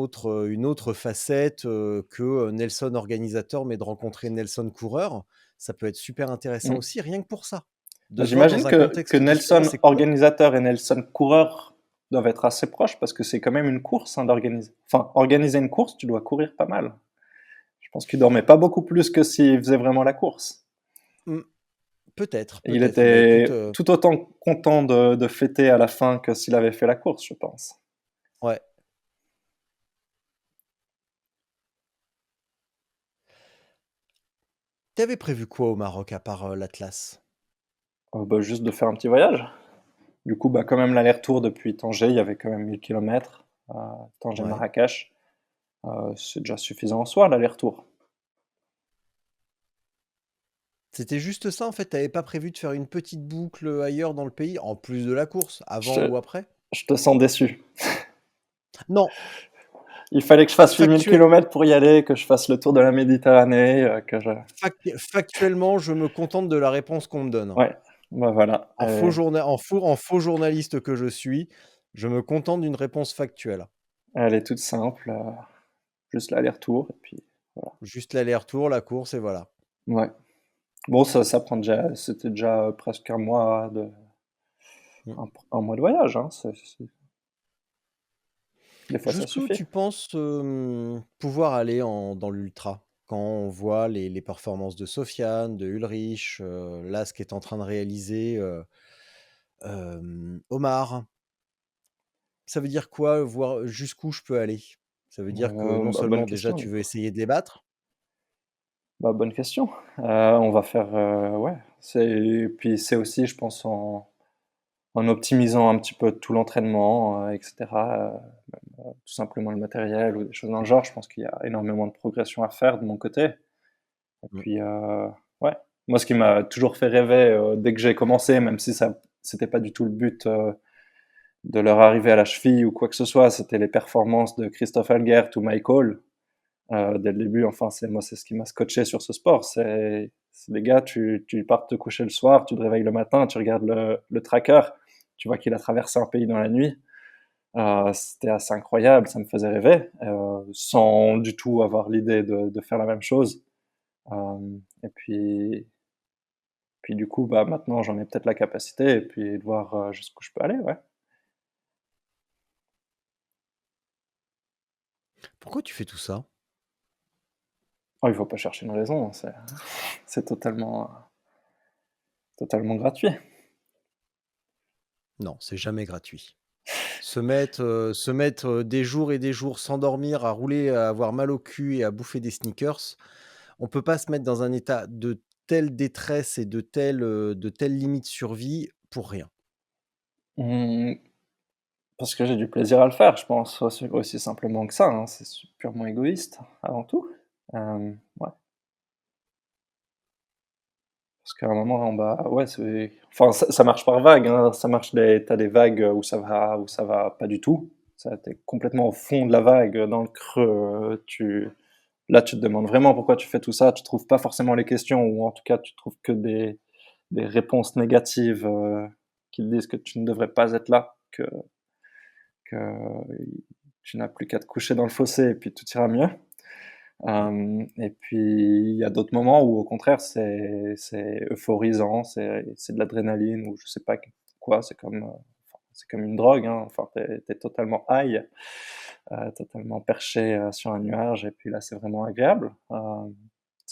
autre facette, que, Nelson organisateur, mais de rencontrer Nelson coureur. Ça peut être super intéressant Mmh. aussi, rien que pour ça. De Bah, se voir j'imagine dans un que contexte différent, Nelson c'est cool. organisateur et Nelson coureur doivent être assez proches parce que c'est quand même une course, hein, d'organiser. Enfin, organiser une course, tu dois courir pas mal. Je pense qu'il dormait pas beaucoup plus que s'il faisait vraiment la course. Mmh, peut-être, Et il peut-être. Bah, écoute, était tout autant content de fêter à la fin que s'il avait fait la course, je pense. ouais. Tu prévu quoi au Maroc à part, l'Atlas? Bah, juste de faire un petit voyage. Du coup, bah, quand même l'aller-retour depuis Tanger, il y avait quand même 1000 kilomètres, Ouais. Tanger-Marrakech, c'est déjà suffisant en soi l'aller-retour. C'était juste ça, en fait? T'avais pas prévu de faire une petite boucle, ailleurs dans le pays, en plus de la course, Je avant te ou après? je te sens déçu. Non, Il fallait que je fasse 8000 factuel kilomètres pour y aller, que je fasse le tour de la Méditerranée, que je factuellement, je me contente de la réponse qu'on me donne. ouais, bah, voilà, En faux journaliste que je suis, je me contente d'une réponse factuelle. elle est toute simple, juste l'aller-retour et puis voilà. Juste l'aller-retour, la course et voilà. Ouais. Bon, ça prend déjà c'était déjà presque Mmh. un mois de voyage, hein, des fois ça Jusqu'où suffit. tu penses, pouvoir aller dans l'ultra? Quand on voit les performances de Sofiane, de Ulrich, là, ce qu'est en train de réaliser, Omar. Ça veut dire quoi, voir jusqu'où je peux aller? Ça veut dire que non Bah, bonne seulement déjà question tu du veux coup. essayer de les battre? Bah, bonne question. On va faire, ouais, c'est aussi je pense en optimisant un petit peu tout l'entraînement, et cetera, tout simplement le matériel ou des choses dans le genre. Je pense qu'il y a énormément de progression à faire de mon côté et Mmh. puis, ouais. Moi, ce qui m'a toujours fait rêver, dès que j'ai commencé, même si ça c'était pas du tout le but, de leur arriver à la cheville ou quoi que ce soit, c'était les performances de Christophe Helgert ou Michael, dès le début. Enfin, c'est ce qui m'a scotché sur ce sport. C'est des gars, tu pars te coucher le soir, tu te réveilles le matin, tu regardes le tracker, tu vois qu'il a traversé un pays dans la nuit. C'était assez incroyable, ça me faisait rêver, sans du tout avoir l'idée de faire la même chose. Et puis du coup, bah maintenant j'en ai peut-être la capacité et puis de voir jusqu'où je peux aller, ouais. Pourquoi tu fais tout ça? Oh, il faut pas chercher une raison, hein, c'est totalement gratuit. Non, c'est jamais gratuit. Se mettre, des jours et des jours, s'endormir, à rouler, à avoir mal au cul et à bouffer des Snickers, on peut pas se mettre dans un état de telle détresse et de telle limite survie pour rien. Mmh, parce que j'ai du plaisir à le faire, je pense, aussi simplement que ça, hein, c'est purement égoïste avant tout. Ouais. Parce qu'à un moment, bah, ouais, enfin, ça marche par vagues, hein. Ça marche t'as des vagues où ça va pas du tout. Ça, tu complètement au fond de la vague, dans le creux, là, tu te demandes vraiment pourquoi tu fais tout ça. Tu trouves pas forcément les questions ou en tout cas, tu trouves que des réponses négatives, qui te disent que tu ne devrais pas être là, que tu n'as plus qu'à te coucher dans le fossé et puis tout ira mieux. Mmh. Et puis il y a d'autres moments où au contraire c'est euphorisant, c'est de l'adrénaline ou je sais pas quoi, c'est comme une drogue, hein. Enfin, tu totalement high, totalement perché, sur un nuage et puis là, c'est vraiment agréable.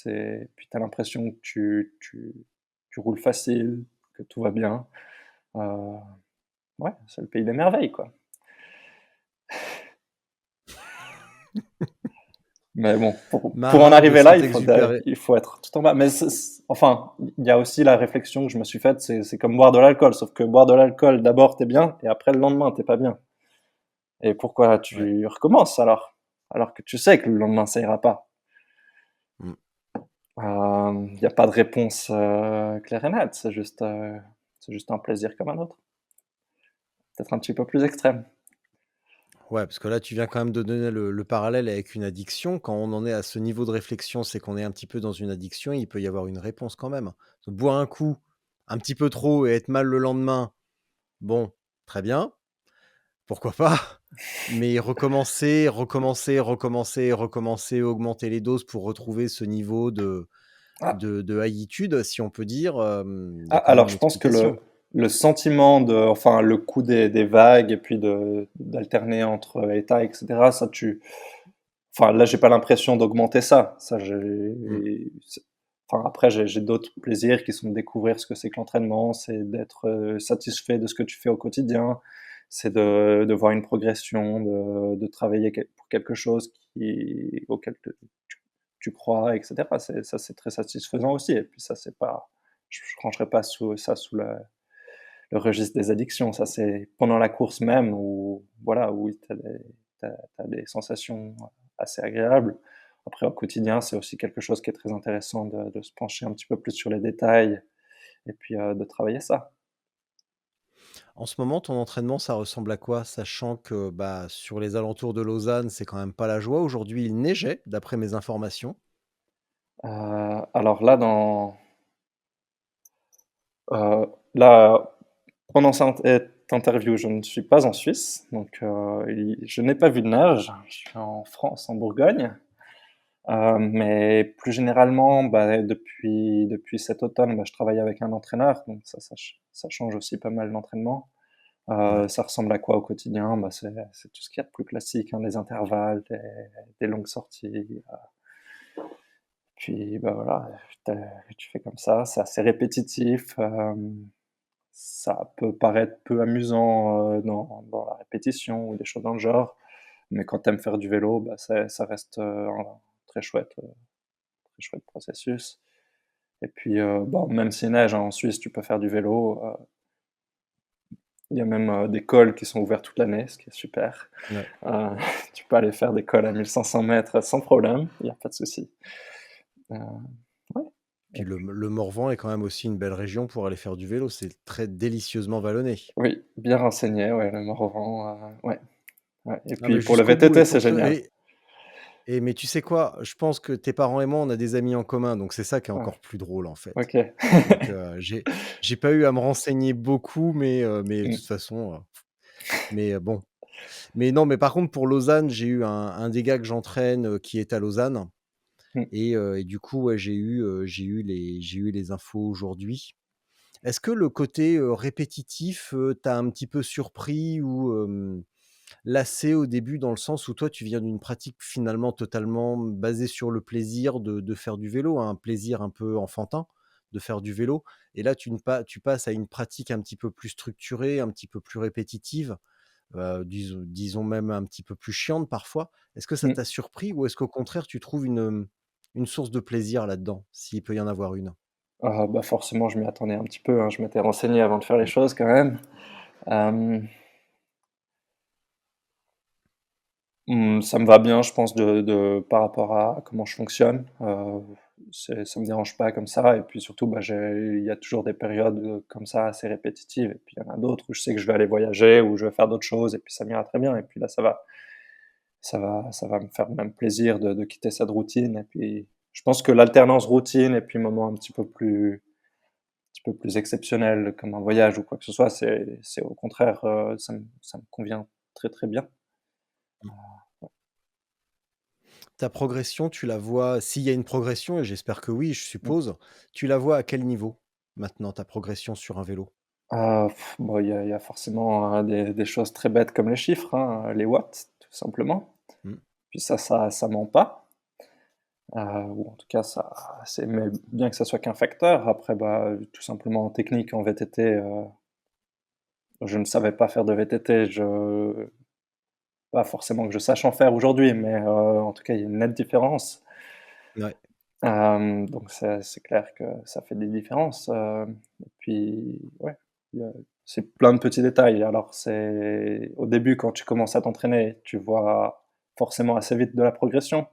Puis tu as l'impression que tu roules facile, que tout va bien. Heu, ouais, c'est le pays des merveilles, quoi. Mais bon, pour en Marin de arriver là, Saint-Exupéry. il faut être tout en bas. Mais enfin, il y a aussi la réflexion que je me suis faite, c'est comme boire de l'alcool, sauf que boire de l'alcool, d'abord t'es bien, et après le lendemain t'es pas bien. Et pourquoi Ouais. tu recommences alors? Alors que tu sais que le lendemain ça ira pas. Mmh. Il n'y a pas de réponse claire et nette, c'est juste un plaisir comme un autre. Peut-être un petit peu plus extrême. Ouais, parce que là, tu viens quand même de donner le parallèle avec une addiction. Quand on en est à ce niveau de réflexion, c'est qu'on est un petit peu dans une addiction, il peut y avoir une réponse quand même. Boire un coup, un petit peu trop et être mal le lendemain, bon, très bien, pourquoi pas? Mais recommencer, recommencer, recommencer, recommencer, augmenter les doses pour retrouver ce niveau de Ah, de haïtude, si on peut dire, il y ah, a quand même alors une je pense que explication. le sentiment enfin le coup des vagues et puis d'alterner entre états, etc. Ça, enfin là, j'ai pas l'impression d'augmenter ça. Mmh. Enfin après, j'ai d'autres plaisirs qui sont de découvrir ce que c'est que l'entraînement, c'est d'être satisfait de ce que tu fais au quotidien, c'est de voir une progression, de travailler pour quelque chose auquel tu crois, et cetera. C'est très satisfaisant aussi, et puis ça, c'est pas je rangerai pas sous le registre des addictions. Ça, c'est pendant la course même où, voilà, où tu as des sensations assez agréables. Après, au quotidien, c'est aussi quelque chose qui est très intéressant de se pencher un petit peu plus sur les détails et puis, de travailler ça. En ce moment, ton entraînement, ça ressemble à quoi? Sachant que, bah, sur les alentours de Lausanne, c'est quand même pas la joie. Aujourd'hui, il neigeait, d'après mes informations. Alors là, là, pendant cette interview, je ne suis pas en Suisse, donc je n'ai pas vu de neige. Je suis en France, en Bourgogne. Mais plus généralement, bah, depuis cet automne, bah, je travaille avec un entraîneur, donc ça change aussi pas mal l'entraînement. Ouais. Ça ressemble à quoi au quotidien? Bah, c'est tout ce qu'il y a de plus classique, hein, des intervalles, des longues sorties, puis, bah, voilà, tu fais comme ça, c'est assez répétitif, ça peut paraître peu amusant, dans la répétition ou des choses dans le genre, mais quand tu aimes faire du vélo, bah, ça reste, un très chouette, très chouette processus. Et puis, bon, même s'il neige, hein, en Suisse, tu peux faire du vélo. Il y a même des cols qui sont ouverts toute l'année, ce qui est super. Ouais. Euh, Tu peux aller faire des cols à 1500 mètres sans problème, il n'y a pas de souci. Euh, ouais. Puis le Morvan est quand même aussi une belle région pour aller faire du vélo. C'est très délicieusement vallonné. Oui, bien renseigné, ouais, le Morvan. Ouais, ouais. Et Ah puis mais pour le jusqu'au bout VTT, c'est génial. mais tu sais quoi? Je pense que tes parents et moi, on a des amis en commun, donc c'est ça qui est Ouais, encore plus drôle, en fait. ok. Donc j'ai pas eu à me renseigner beaucoup, mais de Mm, toute façon, bon. Mais non, mais par contre pour Lausanne, j'ai eu un des gars que j'entraîne, qui est à Lausanne mm, et du coup, ouais, j'ai eu les infos aujourd'hui. Est-ce que le côté, répétitif, t'a un petit peu surpris ou lassé au début? Dans le sens où toi, tu viens d'une pratique finalement totalement basée sur le plaisir de faire du vélo, hein, un plaisir un peu enfantin de faire du vélo et là tu passes à une pratique un petit peu plus structurée, un petit peu plus répétitive, disons même un petit peu plus chiante parfois. Est-ce que ça mm. t'a surpris ou est-ce qu'au contraire tu trouves une source de plaisir là-dedans, s'il peut y en avoir une? Bah forcément, je m'y attendais un petit peu, hein. Je m'étais renseigné avant de faire les Mmh. choses quand même. Euh, Ça me va bien, je pense, par rapport à comment je fonctionne. Ça me dérange pas comme ça, et puis surtout, bah, il y a toujours des périodes, comme ça assez répétitives, et puis il y en a d'autres où je sais que je vais aller voyager, ou je vais faire d'autres choses, et puis ça m'ira très bien, et puis là, ça va me faire même plaisir de quitter cette routine, et puis je pense que l'alternance routine et puis moment un petit peu plus exceptionnel, comme un voyage ou quoi que ce soit, c'est au contraire, ça me convient très, très bien. Mmh. Ta progression, tu la vois s'il y a une progression et j'espère que oui, je Mmh. suppose, tu la vois à quel niveau maintenant, ta progression sur un vélo? Bon, il y a forcément, des choses très bêtes comme les chiffres, hein, les watts, tout simplement. Mmh. Puis ça ment pas, ou en tout cas ça c'est mais bien que ça soit qu'un facteur. Après, bah, tout simplement en technique, en VTT, je ne savais pas faire de VTT. Pas forcément que je sache en faire aujourd'hui, mais en tout cas, il y a une nette différence. Ouais. Donc c'est clair que ça fait des différences, et puis ouais, il y a c'est plein de petits détails. Alors c'est au début, quand tu commences à t'entraîner, tu vois forcément assez vite de la progression,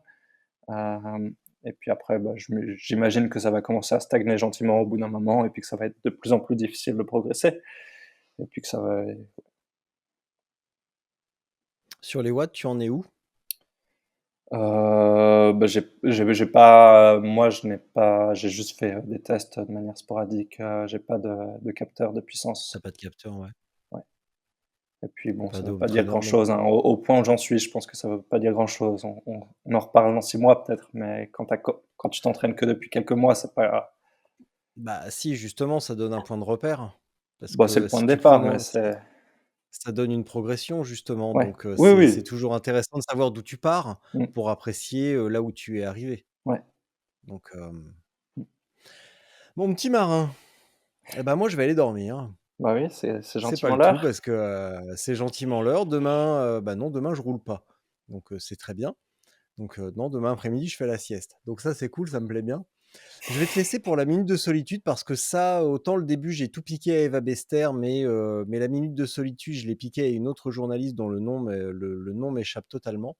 et puis après, bah, j'imagine que ça va commencer à stagner gentiment au bout d'un moment, et puis que ça va être de plus en plus difficile de progresser, et puis que ça va. Sur les watts, tu en es où? Bah, j'ai pas moi, je n'ai pas j'ai juste fait, des tests de manière sporadique, j'ai pas de capteur de Tu puissance. pas de capteur, ouais. Ouais, et puis bon, Pas ça veut de pas dire très normal. grand-chose, hein. Au point où j'en suis, je pense que ça veut pas dire grand-chose. On en reparle dans 6 mois peut-être, mais quand tu t'entraînes que depuis quelques mois, c'est pas Bah, si, justement, ça donne un point de repère. Parce bon, c'est que le point si de tu départ, mais commences c'est ça donne une progression justement, ouais. donc Oui, c'est oui. toujours intéressant de savoir d'où tu pars Mmh, pour apprécier, là où tu es arrivé. ouais. Donc, Mmh. mon petit marin, eh ben, moi, je vais aller dormir. Bah, oui, c'est C'est pas gentiment le tout l'heure. parce que, c'est gentiment l'heure. Demain, bah, non, demain je roule pas, donc c'est très bien. Donc non, demain après-midi, je fais la sieste. Donc ça, c'est cool, ça me plaît bien. Je vais te laisser pour la minute de solitude parce que ça, autant le début, j'ai tout piqué à Eva Bester, mais la minute de solitude, je l'ai piqué à une autre journaliste dont le nom m'échappe totalement.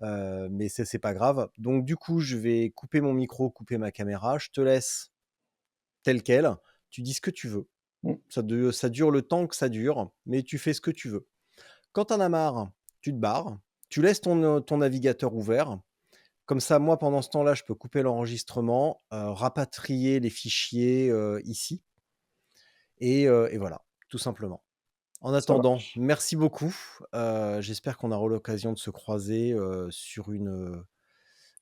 Mais c'est pas grave. Donc du coup, je vais couper mon micro, couper ma caméra. Je te laisse tel quel. Tu dis ce que tu veux. Mmh. Ça dure le temps que ça dure, mais tu fais ce que tu veux. Quand t'en as marre, tu te barres. Tu laisses ton navigateur ouvert. Comme ça, moi, pendant ce temps-là, je peux couper l'enregistrement, rapatrier les fichiers ici, et voilà, tout simplement. En Ça attendant, marche. merci beaucoup. J'espère qu'on aura l'occasion de se croiser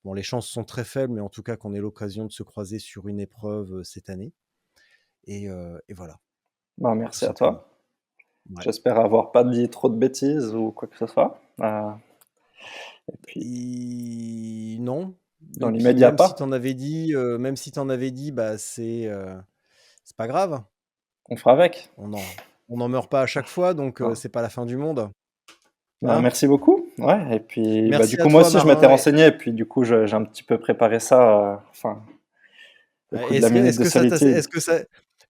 bon, les chances sont très faibles, mais en tout cas qu'on ait l'occasion de se croiser sur une épreuve cette année. Et voilà, Bah, tout merci à simplement. toi. Ouais. J'espère avoir pas dit trop de bêtises ou quoi que ce soit. Et puis, Non. dans Et puis l'immédiat même si pas. t'en avais dit, bah c'est pas grave. On fera avec. On n'en meurt pas à chaque fois, donc Hein. c'est pas la fin du monde. Bah, Hein. merci beaucoup. Ouais, et puis bah, du Merci à coup, moi toi, aussi, je m'étais Marin. renseigné, et puis du coup, j'ai un petit peu préparé ça, enfin, le coup de la minute Est-ce de que ça t'a, solitude. est-ce que ça,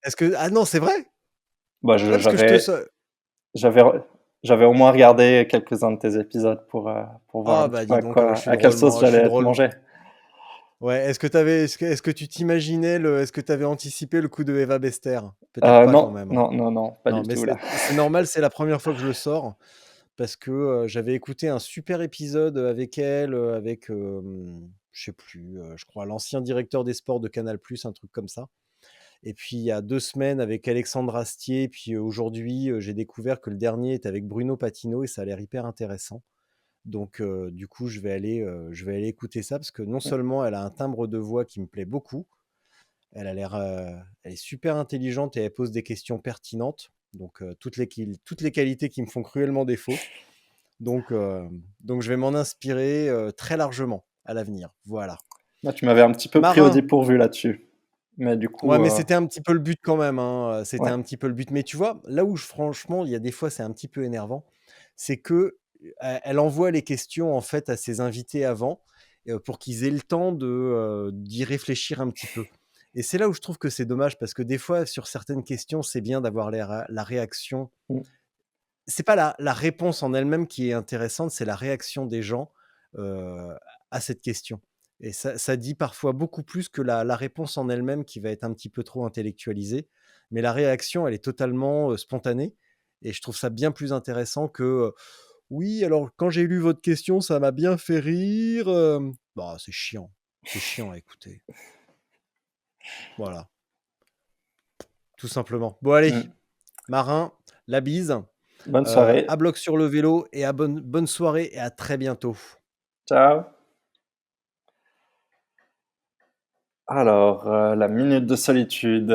est-ce que, ah non, c'est vrai? Bah, Ah, parce que je te sens. j'avais, j'avais au moins regardé quelques-uns de tes épisodes pour voir Ah un petit bah peu dis donc, à quelle sauce je suis j'allais être drôle. mangé. Ouais, est-ce que tu t'imaginais est-ce que tu avais anticipé le coup de Eva Bester? Peut-être pas quand Non, même. non, non, non, pas Non, du mais tout là. c'est normal, c'est la première fois que je le sors parce que j'avais écouté un super épisode avec elle, avec, je sais plus, je crois l'ancien directeur des sports de Canal+, un truc comme ça. Et puis il y a 2 semaines avec Alexandre Astier, puis aujourd'hui, j'ai découvert que le dernier est avec Bruno Patino et ça a l'air hyper intéressant. Donc du coup, je vais aller écouter ça parce que non seulement elle a un timbre de voix qui me plaît beaucoup, elle est super intelligente et elle pose des questions pertinentes. Donc toutes les qualités qui me font cruellement défaut. Donc, donc je vais m'en inspirer très largement à l'avenir. Voilà. Là, tu m'avais un petit peu pris au Marin, dépourvu là-dessus. Mais du ouais, coup, mais c'était un petit peu le but quand même, hein, c'était ouais. un petit peu le but. Mais tu vois, là où franchement, il y a des fois, c'est un petit peu énervant, c'est que elle envoie les questions en fait à ses invités avant pour qu'ils aient le temps d'y réfléchir un petit peu. Et c'est là où je trouve que c'est dommage parce que des fois, sur certaines questions, c'est bien d'avoir la réaction. Mmh. C'est pas la réponse en elle-même qui est intéressante, c'est la réaction des gens euh, à cette question. Et ça dit parfois beaucoup plus que la réponse en elle-même qui va être un petit peu trop intellectualisée. Mais la réaction, elle est totalement spontanée. Et je trouve ça bien plus intéressant que oui, alors quand j'ai lu votre question, ça m'a bien fait rire. Bah, c'est chiant. C'est chiant à écouter. Voilà, tout simplement. Bon, allez, Mmh. Marin, la bise. Bonne soirée. À bloc sur le vélo et à bonne soirée et à très bientôt. Ciao. Alors, la minute de solitude,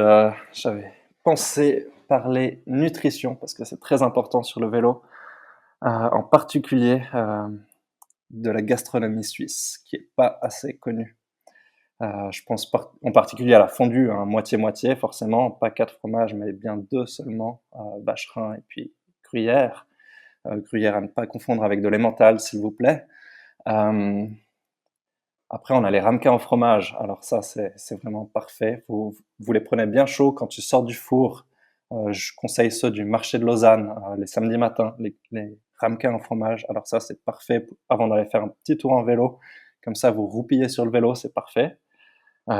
j'avais pensé parler nutrition parce que c'est très important sur le vélo, en particulier, de la gastronomie suisse qui est pas assez connue. Je pense en particulier à la fondue, hein, moitié-moitié forcément, pas 4 fromages, mais bien 2 seulement, vacherin et puis gruyère. Gruyère à ne pas confondre avec de l'emmental, s'il vous plaît. Hem, Après, on a les ramequins au fromage. Alors ça, c'est vraiment parfait. Vous les prenez bien chauds quand tu sors du four. Je conseille ceux du marché de Lausanne, les samedis matins, les ramequins au fromage. Alors ça, c'est parfait avant d'aller faire un petit tour en vélo. Comme ça, vous roupillez sur le vélo, c'est parfait. Il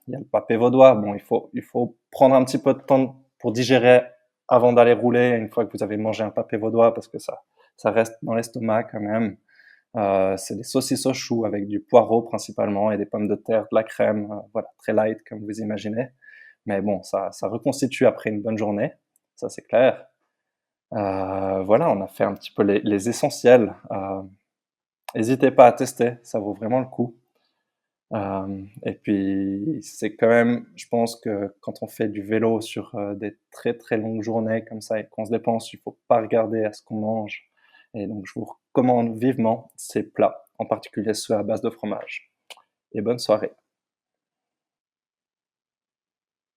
y a le pâté vaudois. Bon, il faut prendre un petit peu de temps pour digérer avant d'aller rouler, une fois que vous avez mangé un pâté vaudois, parce que ça reste dans l'estomac quand même. C'est des saucisses au chou avec du poireau principalement et des pommes de terre, de la crème, voilà, très light comme vous imaginez. Mais bon, ça reconstitue après une bonne journée, ça c'est clair. Voilà, on a fait un petit peu les essentiels. N'hésitez pas à tester, ça vaut vraiment le coup. Et puis c'est quand même, je pense que quand on fait du vélo sur des très très longues journées comme ça et qu'on se dépense, il faut pas regarder à ce qu'on mange. Et donc je vous recommande vivement ces plats, en particulier ceux à base de fromage. Et bonne soirée.